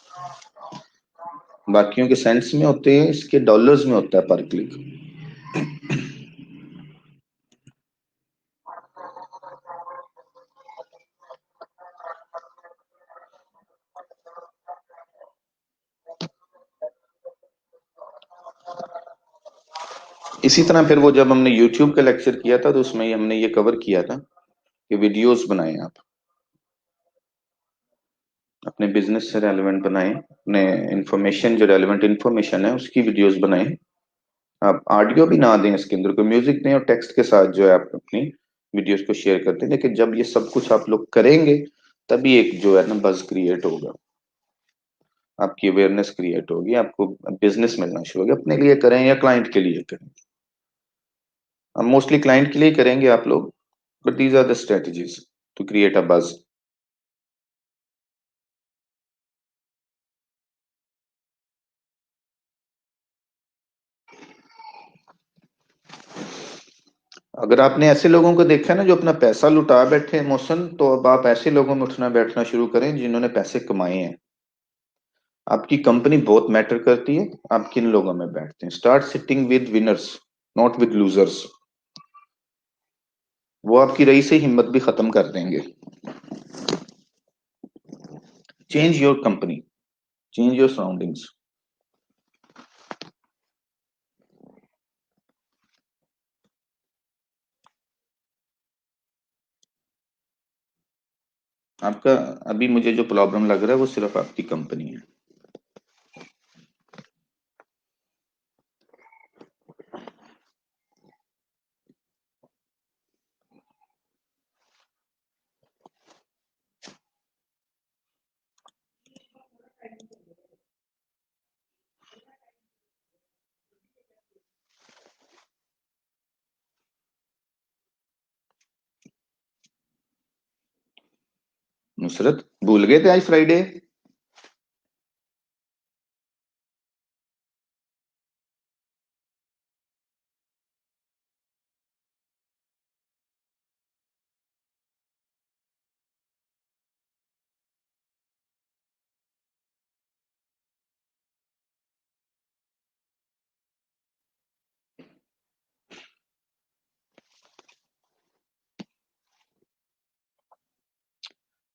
बाकियों के सेंट्स में होते हैं, इसके डॉलर्स में होता है पर क्लिक। इसी तरह फिर वो जब हमने यूट्यूब का लेक्चर किया था तो उसमें हमने ये कवर किया था कि वीडियोस बनाएं आप, अपने बिजनेस से रेलेवेंट बनाएं, अपने इंफॉर्मेशन जो रेलेवेंट इंफॉर्मेशन है उसकी वीडियोस बनाएं। आप ऑडियो भी ना दें, इसके अंदर कोई म्यूजिक दें, और टेक्स्ट के साथ जो है आप अपनी वीडियोस को शेयर करते हैं। लेकिन जब ये सब कुछ आप लोग करेंगे तभी एक जो है ना बज क्रिएट होगा, आपकी अवेयरनेस क्रिएट होगी, आपको बिजनेस मिलना शुरू होगा। अपने लिए करें या क्लाइंट के लिए करें, हम मोस्टली क्लाइंट के लिए करेंगे आप लोग, but these are the strategies to create a buzz. अगर आपने ऐसे लोगों को देखा है ना जो अपना पैसा लुटा बैठे इमोशन, तो अब आप ऐसे लोगों में उठना बैठना शुरू करें जिन्होंने पैसे कमाए हैं। आपकी कंपनी बहुत मैटर करती है, आप किन लोगों में बैठते हैं। Start sitting with winners, not with losers. वो आपकी रही से हिम्मत भी खत्म कर देंगे। Change your company, change your surroundings. आपका अभी मुझे जो प्रॉब्लम लग रहा है वो सिर्फ आपकी कंपनी है। नुसरत, भूल गए थे आज फ्राइडे।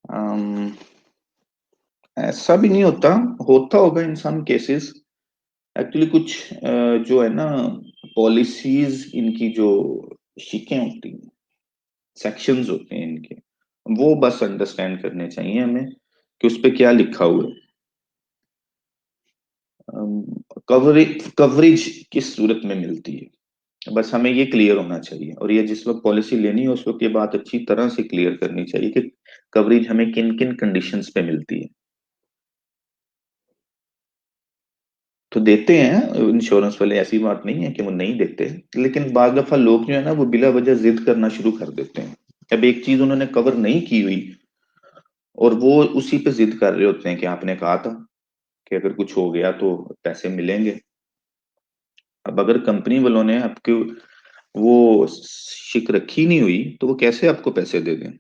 अम, ऐसा भी नहीं होता, होता होगा इन सम केसेस। एक्चुअली कुछ जो है ना पॉलिसीज, इनकी जो शिकें होती हैं, सेक्शंस होते हैं इनके, वो बस अंडरस्टैंड करने चाहिए हमें कि उस पे क्या लिखा हुआ है, कवरेज कवरेज किस सूरत में मिलती है, बस हमें ये क्लियर होना चाहिए। और ये जिस वक्त पॉलिसी लेनी है उस वक्त ये बात अच्छी तरह से क्लियर करनी चाहिए कि कवरेज हमें किन किन कंडीशंस पे मिलती है। तो देते हैं इंश्योरेंस वाले, ऐसी बात नहीं है कि वो नहीं देते, लेकिन बाग दफा लोग जो है ना वो बिला वजह जिद करना शुरू कर देते हैं। अब एक चीज उन्होंने कवर नहीं की हुई और वो उसी पे जिद कर रहे होते हैं कि आपने कहा था कि अगर कुछ हो गया तो पैसे मिलेंगे। अब अगर कंपनी वालों ने आपके वो शिक रखी नहीं हुई तो वो कैसे आपको पैसे दे दें।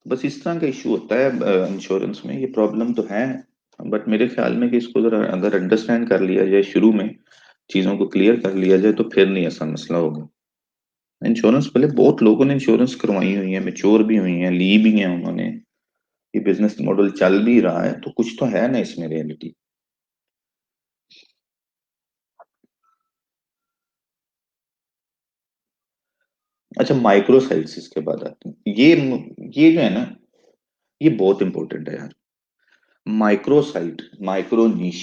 बस इस तरह का इशू होता है इंश्योरेंस में, ये प्रॉब्लम तो है। बट मेरे ख्याल में कि इसको जरा अगर अंडरस्टैंड कर लिया जाए शुरू में, चीजों को क्लियर कर लिया जाए, तो फिर नहीं ऐसा मसला होगा। इंश्योरेंस पहले बहुत लोगों ने इंश्योरेंस करवाई हुई है, मेच्योर भी हुई है, ली भी है उन्होंने, ये बिजनेस मॉडल चल भी रहा है, तो कुछ तो है ना इसमें रियलिटी। अच्छा, माइक्रो साइट्स के बाद आते हैं, ये जो है ना, ये बहुत इंपॉर्टेंट है यार। माइक्रो साइट, माइक्रो नीश,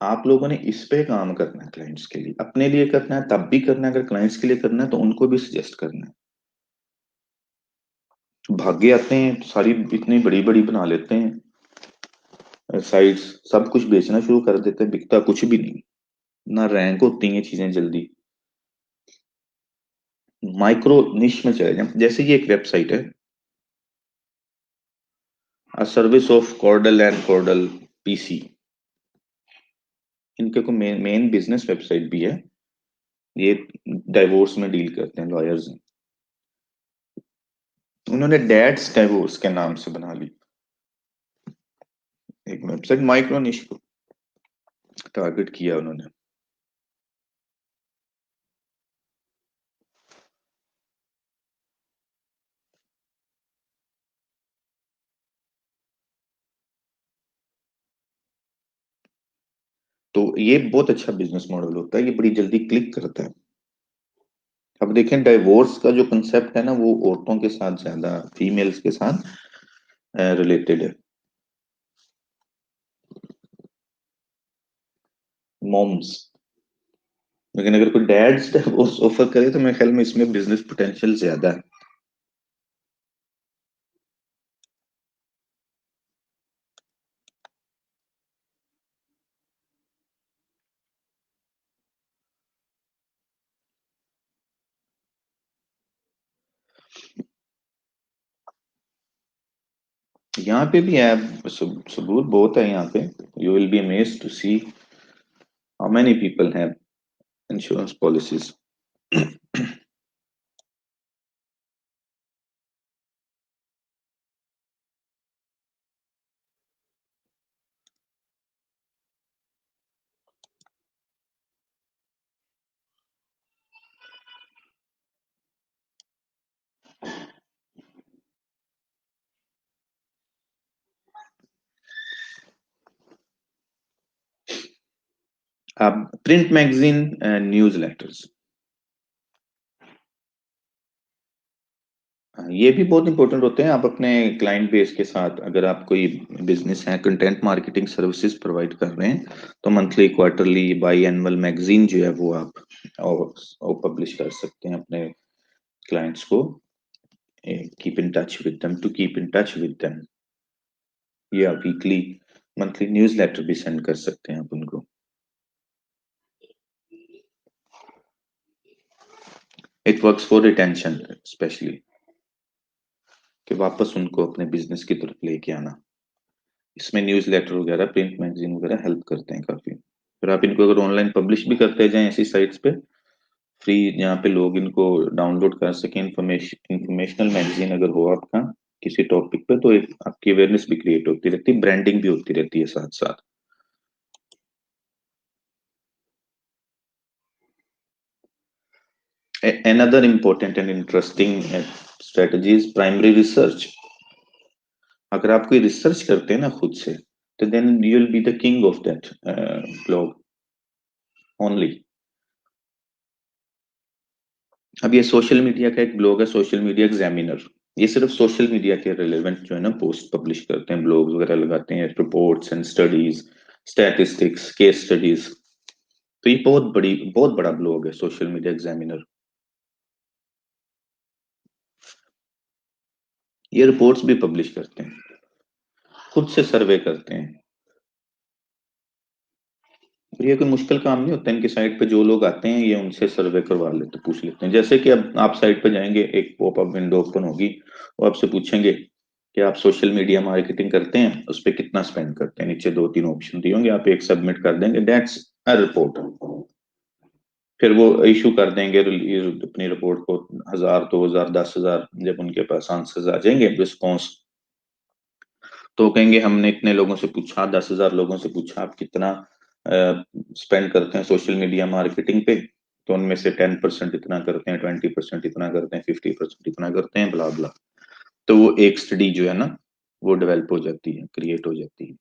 आप लोगों ने इस पे काम करना है, क्लाइंट्स के लिए, अपने लिए करना है तब भी करना है, अगर क्लाइंट्स के लिए करना है तो उनको भी सजेस्ट करना है। भागे आते हैं सारी, इतनी बड़ी बड़ी बना लेते हैं साइट्स, सब कुछ बेचना शुरू कर देते हैं, बिकता कुछ भी नहीं, ना रैंक होती हैं चीजें जल्दी। माइक्रो निश में चले जाए, जैसे ये एक वेबसाइट है, सर्विस ऑफ कॉर्डल एंड कॉर्डल पीसी, इनके को मेन बिजनेस वेबसाइट भी है। ये डाइवोर्स में डील करते हैं लॉयर्स, उन्होंने डैड्स डाइवोर्स के नाम से बना ली एक वेबसाइट, माइक्रो निश को टारगेट किया उन्होंने। तो ये बहुत अच्छा बिजनेस मॉडल होता है, ये बड़ी जल्दी क्लिक करता है। अब देखें, डाइवोर्स का जो कंसेप्ट है ना, वो औरतों के साथ ज्यादा, फीमेल्स के साथ रिलेटेड है, मॉम्स। लेकिन अगर कोई डैड्स डाइवोर्स ऑफर करे तो मेरे ख्याल में इसमें बिजनेस पोटेंशियल ज्यादा है। यहाँ पे भी है, सबूत बहुत है यहाँ पे। You will be amazed to see how many people have insurance policies. अब प्रिंट मैगजीन, न्यूज लेटर्स, ये भी बहुत इंपॉर्टेंट होते हैं। आप अपने क्लाइंट बेस के साथ, अगर आप कोई बिजनेस है, कंटेंट मार्केटिंग सर्विसेज प्रोवाइड कर रहे हैं, तो monthly, quarterly, by annual magazine जो है वो आप और पब्लिश कर सकते हैं अपने क्लाइंट्स को, keep in touch with them, to keep in touch with them, या वीकली, मंथली न्यूज लेटर भी सेंड कर सकते हैं आप उनको। It works for retention specially, कि वापस उनको अपने बिजनेस की तरफ लेके आना। इसमें न्यूज़ लेटर वगैरह, प्रिंट मैगजीन वगैरह हेल्प करते हैं काफी। फिर आप इनको अगर ऑनलाइन पब्लिश भी करते जाएं ऐसी साइट्स पे, फ्री, जहाँ पे लोग इनको डाउनलोड कर सकें, इंफॉर्मेशनल मैगजीन अगर हो आपका किसी टॉपिक पे, तो एक आपकी अवेयरनेस भी क्रिएट होती रहती है, ब्रांडिंग भी होती रहती है साथ साथ। Another important and interesting strategy is primary research। अगर आप कोई रिसर्च करते हैं ना खुद से, तो then you will be the king of that blog only. अब ये सोशल मीडिया का एक ब्लॉग है, सोशल मीडिया एग्जामिनर, ये सिर्फ सोशल मीडिया के रिलेवेंट जो है ना पोस्ट पब्लिश करते हैं, ब्लॉग्स वगैरह लगाते हैं, reports and studies, statistics, case studies. तो ये बहुत बड़ा ब्लॉग है सोशल मीडिया एग्जामिनर। ये रिपोर्ट्स भी पब्लिश करते हैं, खुद से सर्वे करते हैं। और ये कोई मुश्किल काम नहीं होता, इनकी साइट पे जो लोग आते हैं ये उनसे सर्वे करवा लेते, पूछ लेते हैं। जैसे कि अब आप साइट पे जाएंगे, एक पॉपअप विंडो ओपन होगी, वो आपसे पूछेंगे कि आप सोशल मीडिया मार्केटिंग करते हैं, उस पर कितना स्पेंड करते हैं, नीचे दो तीन ऑप्शन दिए होंगे, आप एक सबमिट कर देंगे, दैट्स अ रिपोर्ट। फिर वो इशू कर देंगे अपनी रिपोर्ट को, 1000, 2000, 10,000, जब उनके पास आंसर्स आ जाएंगे, रिस्पॉन्स, तो कहेंगे हमने इतने लोगों से पूछा, 10,000 लोगों से पूछा, आप कितना स्पेंड करते हैं सोशल मीडिया मार्केटिंग पे, तो उनमें से 10% इतना करते हैं, 20% इतना करते हैं, 50% इतना करते हैं, ब्ला ब्ला। तो वो एक स्टडी जो है ना, वो डेवलप हो जाती है, क्रिएट हो जाती है।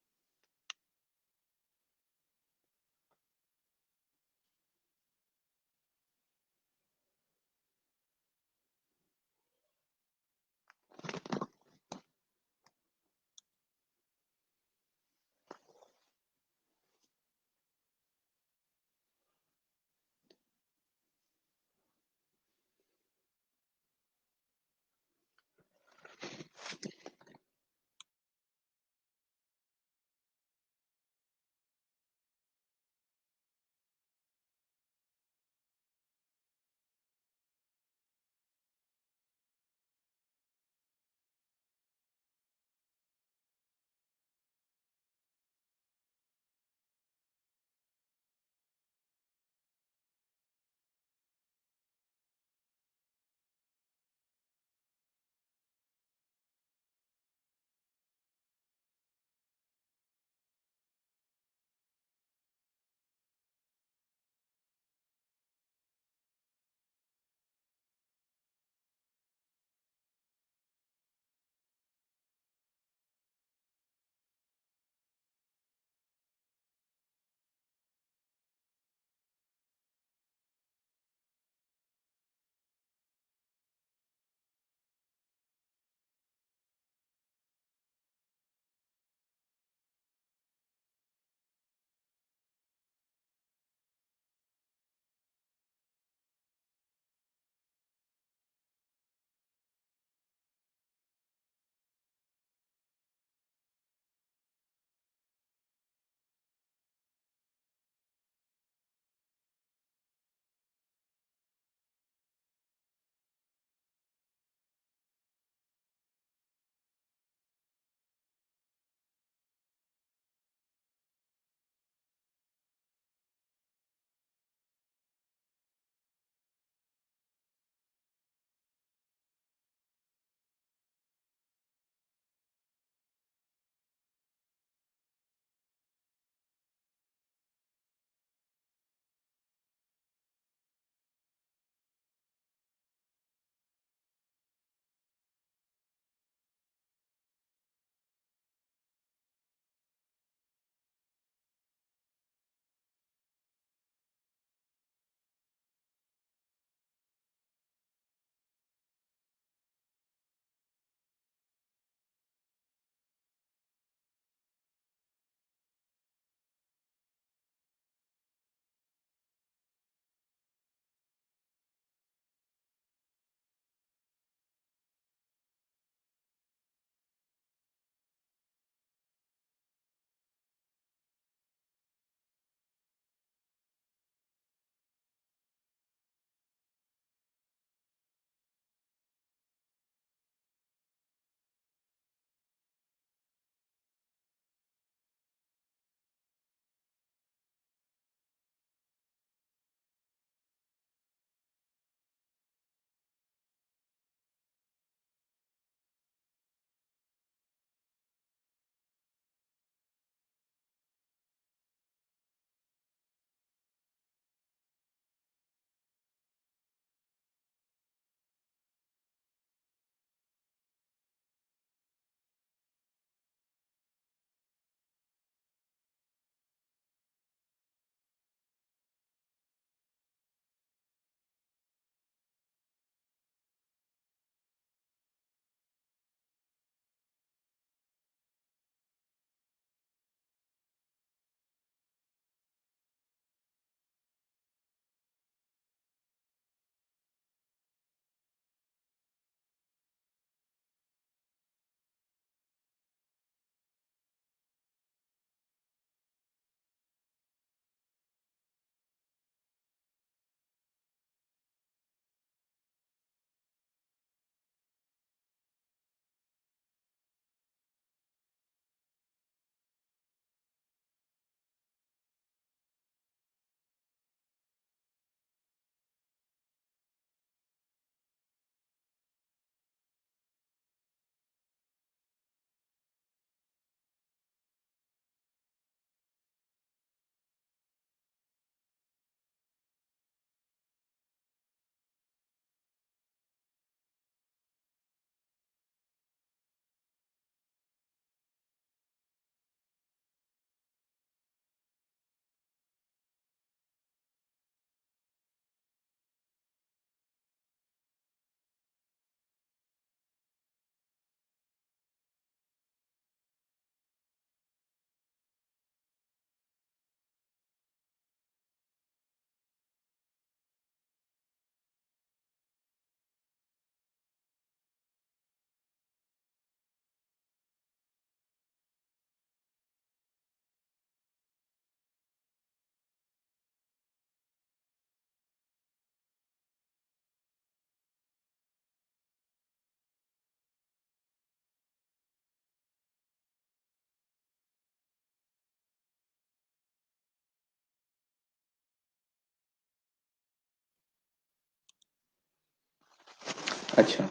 अच्छा,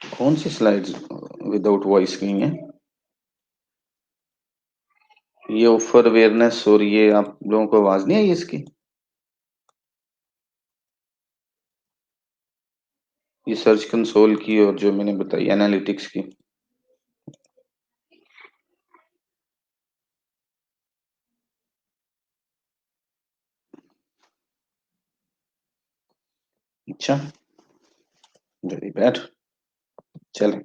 कौन सी स्लाइड्स विदाउट वॉइस की हैं? ये ऑफर अवेयरनेस और ये आप लोगों को आवाज नहीं आई इसकी? ये सर्च कंसोल की और जो मैंने बताई एनालिटिक्स की। अच्छा, वेरी बैड। चलें,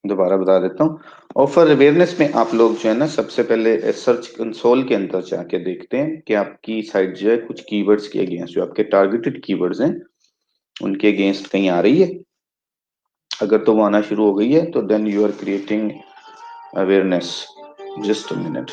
दोबारा बता देता हूँ। ऑफर अवेयरनेस में आप लोग जो है ना, सबसे पहले सर्च कंसोल के अंदर जाके देखते हैं कि आपकी साइट जो है कुछ कीवर्ड्स के अगेंस्ट, जो आपके टारगेटेड कीवर्ड्स हैं उनके अगेंस्ट कहीं आ रही है। अगर तो वो आना शुरू हो गई है तो then you are creating awareness. Just a minute.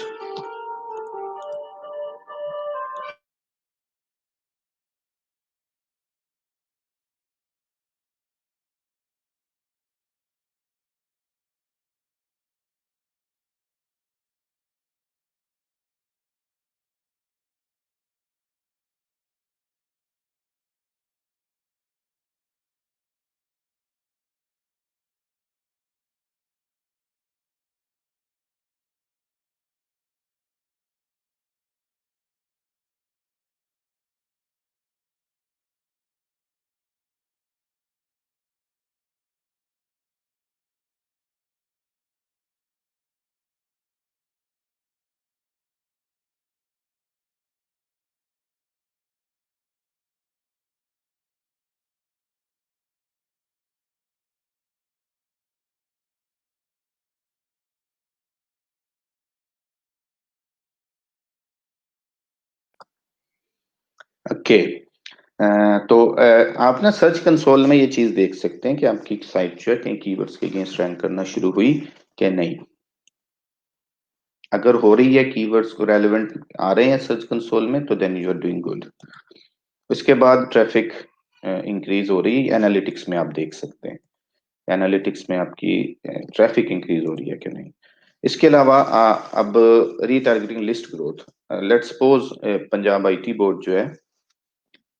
Okay. आप ना सर्च कंसोल में ये चीज देख सकते हैं कि आपकी साइट जो है कहीं कीवर्ड्स के अगेंस्ट रैंक करना शुरू हुई कि नहीं। अगर हो रही है, कीवर्ड्स को रेलेवेंट आ रहे हैं सर्च कंसोल में, तो then you are doing good. उसके बाद ट्रैफिक इंक्रीज हो रही है, एनालिटिक्स में आप देख सकते हैं एनालिटिक्स में आपकी ट्रैफिक इंक्रीज हो रही है कि नहीं। इसके अलावा अब retargeting list growth. Let's suppose Punjab IT board जो है,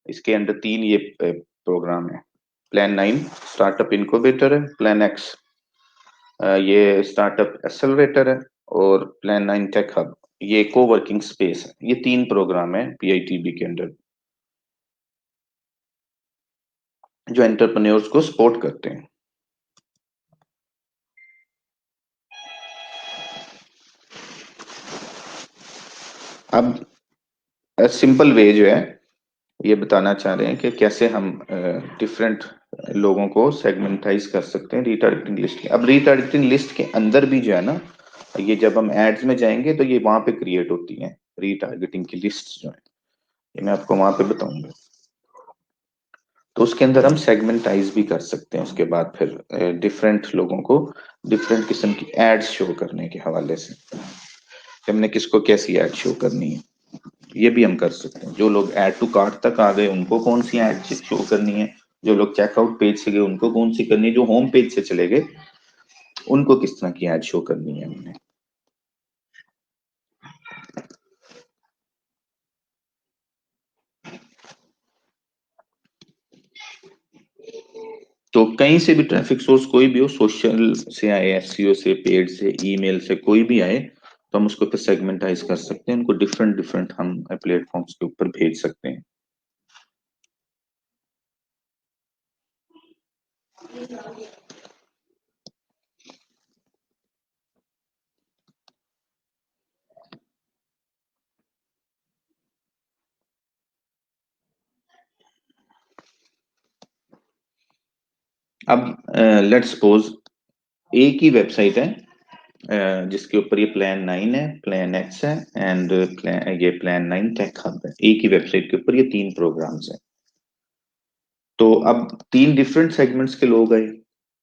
इसके अंदर तीन ये प्रोग्राम है। प्लान 9 स्टार्टअप इनक्यूबेटर है, प्लान एक्स ये स्टार्टअप एक्सेलरेटर है, और प्लान 9 टेक हब ये कोवर्किंग स्पेस है। ये तीन प्रोग्राम है पीआईटीबी के अंदर जो एंटरप्रेन्योर्स को सपोर्ट करते हैं। अब सिंपल वे जो है ये बताना चाह रहे हैं कि कैसे हम डिफरेंट लोगों को सेगमेंटाइज कर सकते हैं रीटारगेटिंग लिस्ट के। अब रीटारगेटिंग लिस्ट के अंदर भी जो है ना, ये जब हम एड्स में जाएंगे तो ये वहां पे क्रिएट होती हैं रीटारगेटिंग की लिस्ट जो है, ये मैं आपको वहां पे बताऊंगा। तो उसके अंदर हम सेगमेंटाइज भी कर सकते हैं उसके बाद फिर डिफरेंट लोगों को डिफरेंट किस्म की एड्स शो करने के हवाले से कि हमने किसको कैसी एड शो करनी है, ये भी हम कर सकते हैं। जो लोग ऐड टू कार्ट तक आ गए उनको कौन सी ऐड शो करनी है, जो लोग चेकआउट पेज से गए उनको कौन सी करनी है, जो होम पेज से चले गए उनको किस तरह की ऐड शो करनी है हमने। तो कहीं से भी ट्रैफिक सोर्स कोई भी हो, सोशल से आए, एसईओ से, पेड से, ईमेल से, कोई भी आए, तो हम उसको फिर सेगमेंटाइज कर सकते हैं, उनको डिफरेंट डिफरेंट हम प्लेटफॉर्म्स के ऊपर भेज सकते हैं। अब लेट्स सपोज एक ही वेबसाइट है जिसके ऊपर ये प्लान 9 है, प्लान एक्स है, एंड ये प्लान 9 टेक हब है। एक ही वेबसाइट के ऊपर ये तीन प्रोग्राम्स हैं। तो अब तीन डिफरेंट सेगमेंट्स के लोग आए।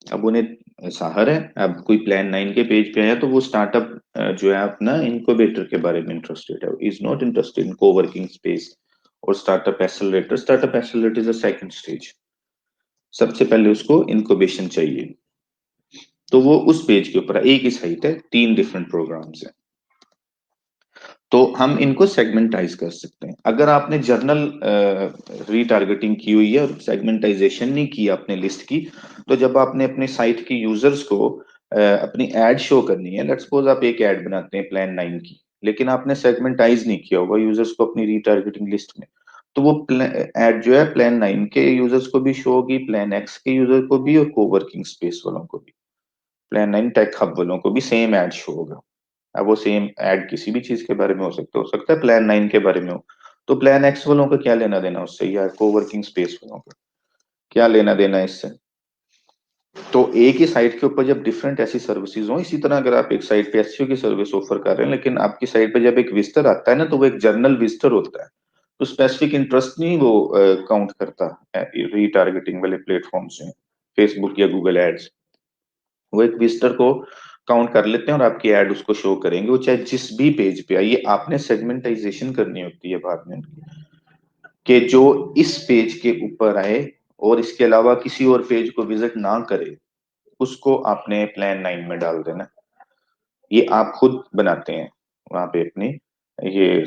अब उन्हें साहर है, अब कोई प्लान 9 के पेज पे आया तो वो स्टार्टअप जो है अपना इनक्यूबेटर के बारे में इंटरेस्टेड है, is not interested in coworking space और startup accelerator. Startup accelerator is a second stage, सबसे पहले उसको इनक्यूबेशन चाहिए। तो वो उस पेज के ऊपर एक ही साइट है, तीन डिफरेंट प्रोग्राम्स हैं। तो हम इनको सेगमेंटाइज कर सकते हैं। अगर आपने जर्नल रीटारगेटिंग की हुई है और सेगमेंटाइजेशन नहीं की अपने लिस्ट की, तो जब आपने अपने साइट की यूजर्स को अपनी एड शो करनी है, लेट्स सपोज आप एक ऐड बनाते हैं प्लान 9 की, लेकिन आपने सेगमेंटाइज नहीं किया होगा यूजर्स को अपनी रीटारगेटिंग लिस्ट में, तो वो एड जो है प्लान 9 के यूजर्स को भी शो होगी, प्लान एक्स के यूजर को भी, और कोवर्किंग स्पेस वालों को भी, प्लान 9 टेक हब वालों को भी सेम एड शो होगा। अब वो सेम ऐड किसी भी चीज के बारे में हो सकता है प्लान 9 के बारे में हो, तो प्लान एक्स वालों का क्या लेना देना उससे, या कोवर्किंग स्पेस वालों का क्या लेना देना है इससे। तो एक ही साइट के ऊपर जब डिफरेंट ऐसी सर्विसेज हो, इसी तरह अगर आप एक साइट पे एसईओ की सर्विस ऑफर कर रहे हैं, लेकिन आपकी साइट पे जब एक विजिटर आता है ना, तो वो एक जनरल विजिटर होता है, तो स्पेसिफिक इंटरेस्ट नहीं वो काउंट करता रीटारगेटिंग वाले प्लेटफॉर्म से, फेसबुक या गूगल एड्स, वो एक विजिटर को काउंट कर लेते हैं और आपकी ऐड उसको शो करेंगे, वो चाहे जिस भी पेज पे आइए। आपने सेगमेंटाइजेशन करनी होती है बाद में, कि जो इस पेज के ऊपर आए और इसके अलावा किसी और पेज को विजिट ना करे, उसको आपने प्लान 9 में डाल देना। ये आप खुद बनाते हैं वहां पे अपनी ये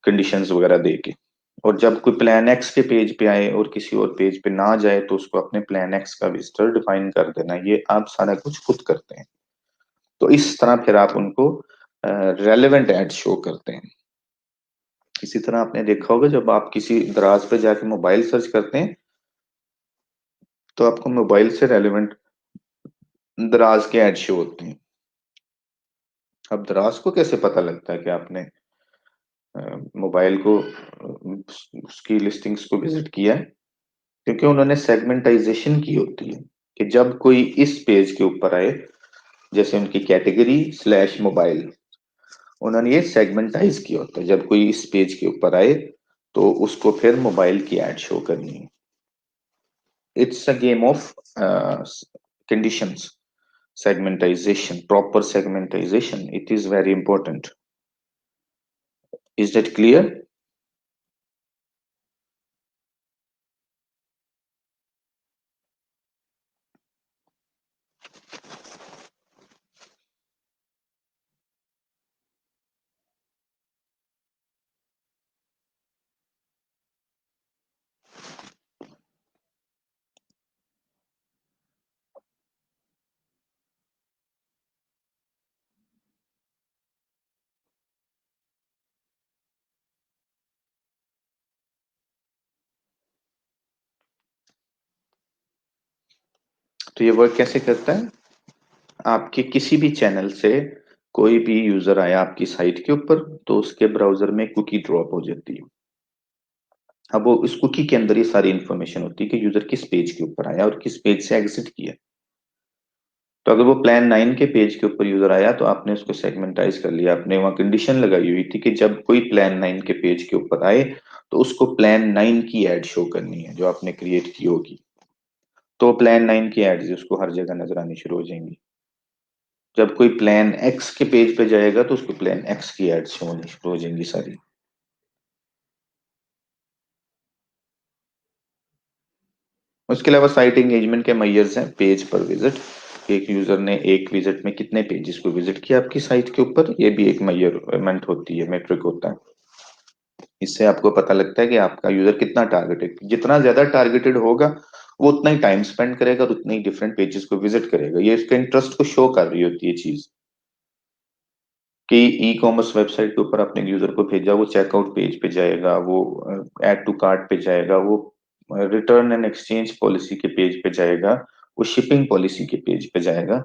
कंडीशंस वगैरह दे के, और जब कोई प्लान एक्स के पेज पे आए और किसी और पेज पे ना जाए, तो उसको अपने प्लान एक्स का विजिटर डिफाइन कर देना। ये आप सारा कुछ खुद करते हैं। तो इस तरह फिर आप उनको रेलेवेंट एड शो करते हैं। इसी तरह आपने देखा होगा जब आप किसी दराज पे जाके मोबाइल सर्च करते हैं, तो आपको मोबाइल से रेलेवेंट दराज के ऐड शो होते हैं। अब दराज को कैसे पता लगता है कि आपने मोबाइल को उसकी लिस्टिंग्स को विजिट किया है? क्योंकि उन्होंने सेगमेंटाइजेशन की होती है कि जब कोई इस पेज के ऊपर आए, जैसे उनकी कैटेगरी स्लैश मोबाइल, उन्होंने ये सेगमेंटाइज किया होता है, जब कोई इस पेज के ऊपर आए तो उसको फिर मोबाइल की एड शो करनी है। It's a game of conditions, segmentation, proper segmentation, it is very important. Is that clear? तो ये वर्क कैसे करता है? आपके किसी भी चैनल से कोई भी यूजर आया आपकी साइट के ऊपर, तो उसके ब्राउजर में कुकी ड्रॉप हो जाती है। अब वो इस कुकी के अंदर ये सारी इंफॉर्मेशन होती है कि यूजर किस पेज के ऊपर आया और किस पेज से एग्जिट किया। तो अगर वो प्लान 9 के पेज के ऊपर यूजर आया, तो आपने उसको सेगमेंटाइज कर लिया, आपने वहां कंडीशन लगाई हुई थी कि जब कोई प्लान 9 के पेज के ऊपर आए, तो उसको प्लान 9 की एड शो करनी है जो आपने क्रिएट की होगी। तो प्लान 9 की एड्स उसको हर जगह नजर आनी शुरू हो जाएंगी। जब कोई प्लान एक्स के पेज पे जाएगा, तो उसको प्लान एक्स की एड्स शो होनी शुरू हो जाएंगी सारी। उसके अलावा साइट एंगेजमेंट के मैयर्स हैं, पेज पर विजिट, एक यूजर ने एक विजिट में कितने पेजेस को विजिट किया आपकी साइट के ऊपर, ये भी एक मेजरमेंट होती है, मेट्रिक होता है। इससे आपको पता लगता है कि आपका यूजर कितना टारगेटेड, जितना ज्यादा टारगेटेड होगा वो उतना ही टाइम स्पेंड करेगा और उतने ही डिफरेंट पेजेस को विजिट करेगा। ये इसके इंटरेस्ट को शो कर रही होती है चीज, कि ई कॉमर्स वेबसाइट के ऊपर आपने यूजर को भेजा, वो चेकआउट पेज पे जाएगा, वो ऐड टू कार्ट पे जाएगा, वो रिटर्न एंड एक्सचेंज पॉलिसी के पेज पे जाएगा, वो शिपिंग पॉलिसी के पेज पे जाएगा,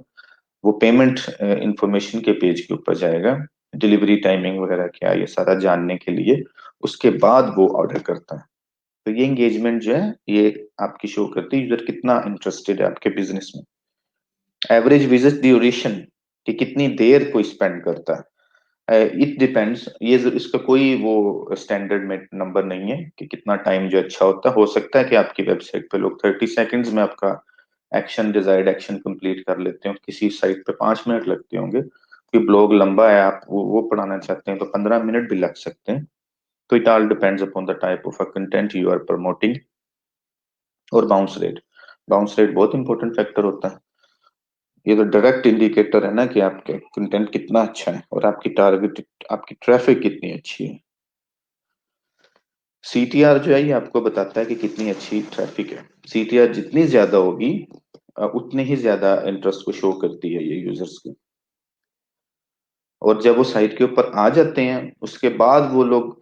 वो पेमेंट इंफॉर्मेशन के पेज के ऊपर जाएगा, डिलीवरी टाइमिंग वगैरह क्या है ये सारा जानने के लिए, उसके बाद वो ऑर्डर करता है। तो ये एंगेजमेंट जो है ये आपकी शो करती है यूजर कितना इंटरेस्टेड है आपके बिजनेस में। एवरेज विजिट ड्यूरेशन, कि कितनी देर कोई स्पेंड करता है, इट डिपेंड्स, ये इसका कोई वो स्टैंडर्ड में नंबर नहीं है कि कितना टाइम जो अच्छा होता है। हो सकता है कि आपकी वेबसाइट पे लोग 30 सेकेंड्स में आपका एक्शन, डिजायर्ड एक्शन कंप्लीट कर लेते हैं, किसी साइट पे 5 मिनट लगते होंगे, कोई ब्लॉग लंबा है आप वो पढ़ाना चाहते हैं तो 15 मिनट भी लग सकते हैं। तो it all depends upon the type of a content you are promoting. और बाउंस रेट, बाउंस रेट बहुत इंपॉर्टेंट फैक्टर होता है। ये तो डायरेक्ट इंडिकेटर है ना कि आपका कंटेंट कितना अच्छा है और आपकी टारगेट, आपकी ट्रैफिक कितनी अच्छी है। सीटीआर जो है ये आपको बताता है कि कितनी अच्छी ट्रैफिक है। सीटीआर जितनी ज्यादा होगी उतने ही ज्यादा इंटरेस्ट को शो करती है ये यूजर्स को। और जब वो साइट के ऊपर आ जाते हैं उसके बाद वो लोग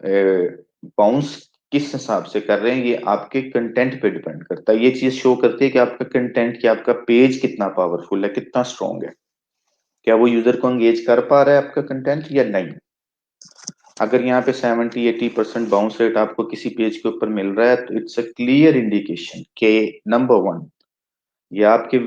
बाउंस किस हिसाब से कर रहे हैं ये आपके कंटेंट पे डिपेंड करता है। ये चीज शो करती है कि आपका कंटेंट, कि आपका पेज कितना पावरफुल है, कितना स्ट्रांग है, क्या वो यूजर को एंगेज कर पा रहा है आपका कंटेंट या नहीं। अगर यहाँ पे 70-80% बाउंस रेट आपको किसी पेज के ऊपर मिल रहा है तो इट्स अ क्लियर इंडिकेशन के नंबर वन, या आपकी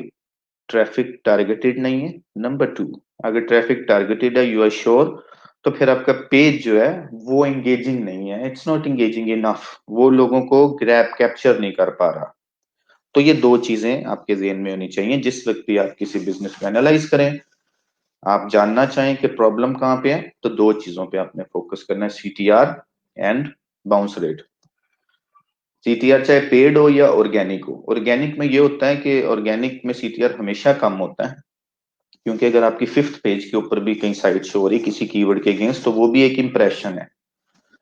ट्रैफिक टारगेटेड नहीं है। नंबर टू, अगर ट्रैफिक टारगेटेड है यू आर श्योर, तो फिर आपका पेज जो है वो एंगेजिंग नहीं है, इट्स नॉट एंगेजिंग इनफ, वो लोगों को ग्रैब कैप्चर नहीं कर पा रहा। तो ये दो चीजें आपके जेहन में होनी चाहिए जिस वक्त भी आप किसी बिजनेस को एनालाइज करें। आप जानना चाहें कि प्रॉब्लम कहाँ पे है तो दो चीजों पे आपने फोकस करना है, CTR and bounce rate. CTR चाहे पेड हो या ऑर्गेनिक हो, ऑर्गेनिक में ये होता है कि ऑर्गेनिक में सीटीआर हमेशा कम होता है, क्योंकि अगर आपकी फिफ्थ पेज के ऊपर भी कहीं साइट शो हो रही किसी कीवर्ड के अगेंस्ट तो वो भी एक इंप्रेशन है।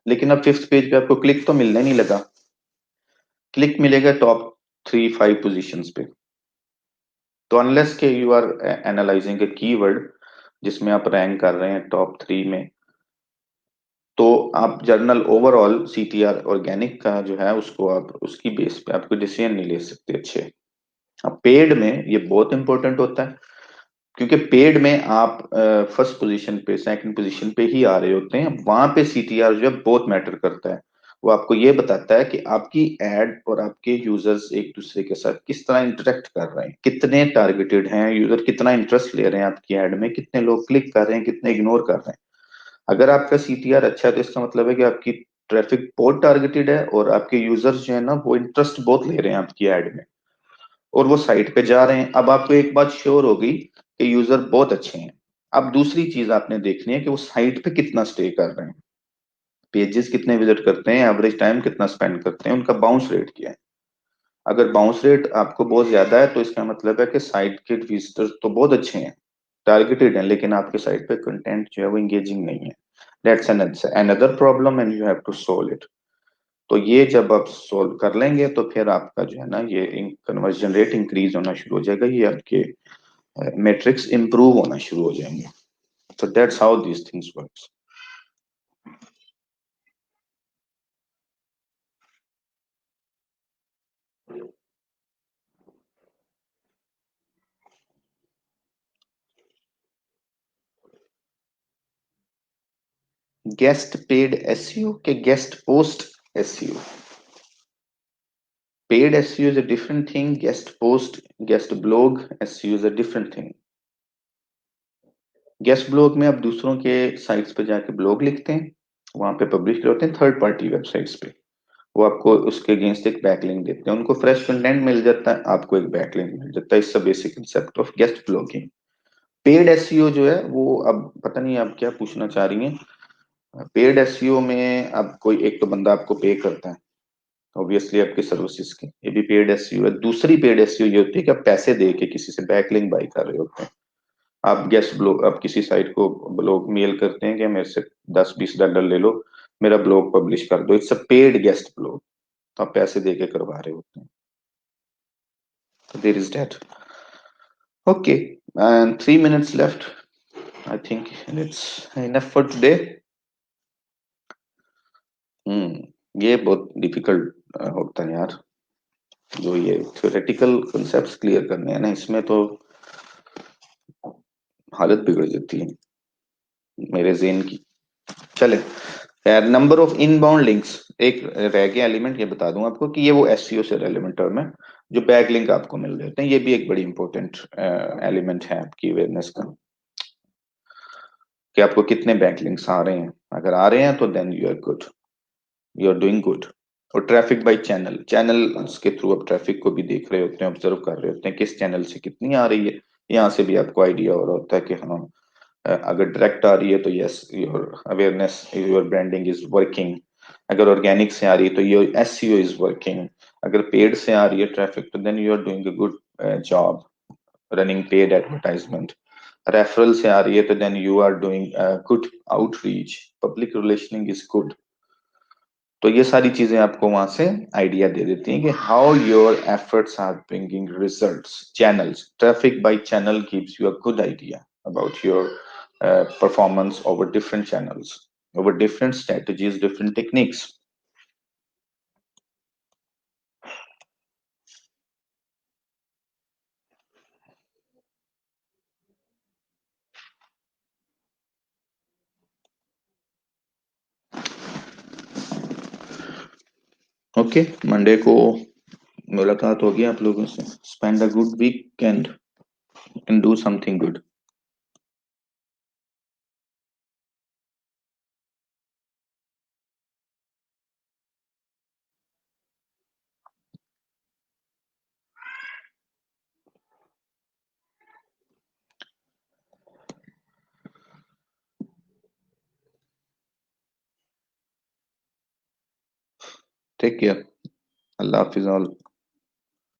लेकिन अब फिफ्थ पेज पे आपको क्लिक तो मिलने नहीं लगा, क्लिक मिलेगा टॉप 3-5 पोजीशंस पे। तो अनलेस के you are analysing a keyword जिसमें आप रैंक कर रहे हैं टॉप 3 में, तो आप जर्नल ओवरऑल सीटीआर ऑर्गेनिक का जो है उसको आप उसकी बेस पे आपको डिसीजन नहीं ले सकते अच्छे। अब पेड में ये बहुत इंपॉर्टेंट होता है, क्योंकि पेड में आप फर्स्ट पोजीशन पे, सेकंड पोजीशन पे ही आ रहे होते हैं, वहां पे सीटीआर जो है बहुत मैटर करता है। वो आपको ये बताता है कि आपकी एड और आपके यूजर्स एक दूसरे के साथ किस तरह इंटरेक्ट कर रहे हैं, कितने टारगेटेड हैं यूजर, कितना इंटरेस्ट ले रहे हैं आपकी एड में, कितने लोग क्लिक कर रहे हैं, कितने इग्नोर कर रहे हैं। अगर आपका सीटीआर अच्छा है तो इसका मतलब है कि आपकी ट्रैफिक बहुत टारगेटेड है और आपके यूजर्स जो है ना वो इंटरेस्ट बहुत ले रहे हैं आपकी एड में और वो साइट पे जा रहे हैं। अब आपको एक बात श्योर होगी कि यूजर बहुत अच्छे हैं। अब दूसरी चीज आपने देखनी है कि वो साइट पे कितना स्टे कर रहे हैं, पेजेस कितने विजिट करते हैं, एवरेज टाइम कितना स्पेंड करते हैं, उनका बाउंस रेट क्या है। अगर बाउंस रेट आपको बहुत ज्यादा है तो इसका मतलब है कि साइट के विजिटर्स तो बहुत अच्छे हैं, टारगेटेड हैं, लेकिन आपके साइट पे कंटेंट जो है वो इंगेजिंग नहीं है। That's another problem and you have to solve it. तो ये जब आप सोल्व कर लेंगे तो फिर आपका जो है ना ये कन्वर्जन रेट इंक्रीज होना शुरू हो जाएगा, ये आपके मेट्रिक्स इंप्रूव होना शुरू हो जाएंगे। So that's how these things works. Guest paid SEO के guest post SEO? Paid SEO is a different thing. Guest post, guest blog SEO is a different thing. Guest blog में आप दूसरों के sites पे जाके ब्लॉग लिखते हैं, वहां पे पब्लिश होते हैं थर्ड पार्टी वेबसाइट्स पे, वो आपको उसके अगेंस्ट एक बैकलिंक देते हैं, उनको फ्रेश कंटेंट मिल जाता है, आपको एक बैकलिंक मिल जाता है। इसका basic concept of guest blogging. Paid SEO जो है वो, अब पता नहीं आप क्या पूछना चाह रही हैं। पेड एसईओ में अब कोई एक तो बंदा आपको पे करता है ऑब्वियसली आपके सर्विसेज के, ये भी पेड एसईओ है। दूसरी पेड एसईओ ये होती है कि आप पैसे दे के किसी से बैकलिंक बाई कर रहे होते हैं। आप गेस्ट ब्लॉग, आप किसी साइट को ब्लॉग मेल करते हैं कि मेरे से 10-20 डॉलर ले लो, मेरा ब्लॉग पब्लिश कर दो, it's a paid guest blog, तो आप पैसे दे के करवा रहे होते हैं। तो there is that. Okay, and 3 minutes left, I think it's enough for today. ये बहुत डिफिकल्ट होता है यार, जो ये थ्योरेटिकल कॉन्सेप्ट्स क्लियर करने हैं ना, इसमें तो हालत बिगड़ जाती है मेरे ज़हन की। चले यार, नंबर ऑफ इनबाउंड लिंक्स एक रह गया एलिमेंट, ये बता दूं आपको कि ये वो एसईओ से रेलेवेंट टर्म है, जो बैक लिंक आपको मिल रहे होते हैं, ये भी एक बड़ी इंपॉर्टेंट एलिमेंट है आपकी अवेयरनेस का, कि आपको कितने बैक लिंक्स आ रहे हैं। अगर आ रहे हैं तो then you are good, you are doing good. और ट्रैफिक बाय चैनल, चैनल के थ्रू आप ट्रैफिक को भी देख रहे होते हैं, ऑब्जर्व कर रहे होते हैं किस चैनल से कितनी आ रही है, यहाँ से भी आपको आइडिया हो रहा होता है कि हाँ अगर डायरेक्ट आ रही है तो yes your awareness, your branding is working. अगर ऑर्गेनिक से आ रही है तो योर एसईओ इज वर्किंग। अगर पेड से आ रही है ट्रैफिक तो then you are doing a good job. Running paid advertisement, referral से आ रही है तो then you are doing good outreach, public relationing is good. तो ये सारी चीजें आपको वहां से आइडिया दे देती हैं कि how your efforts are bringing results. Channels, traffic by channel gives you a good idea about your performance over different channels, over different strategies, different techniques. Okay, Monday को मुलाकात होगी आप लोगों से। Spend a good weekend and do something good. Take care. अल्लाह हाफिज all.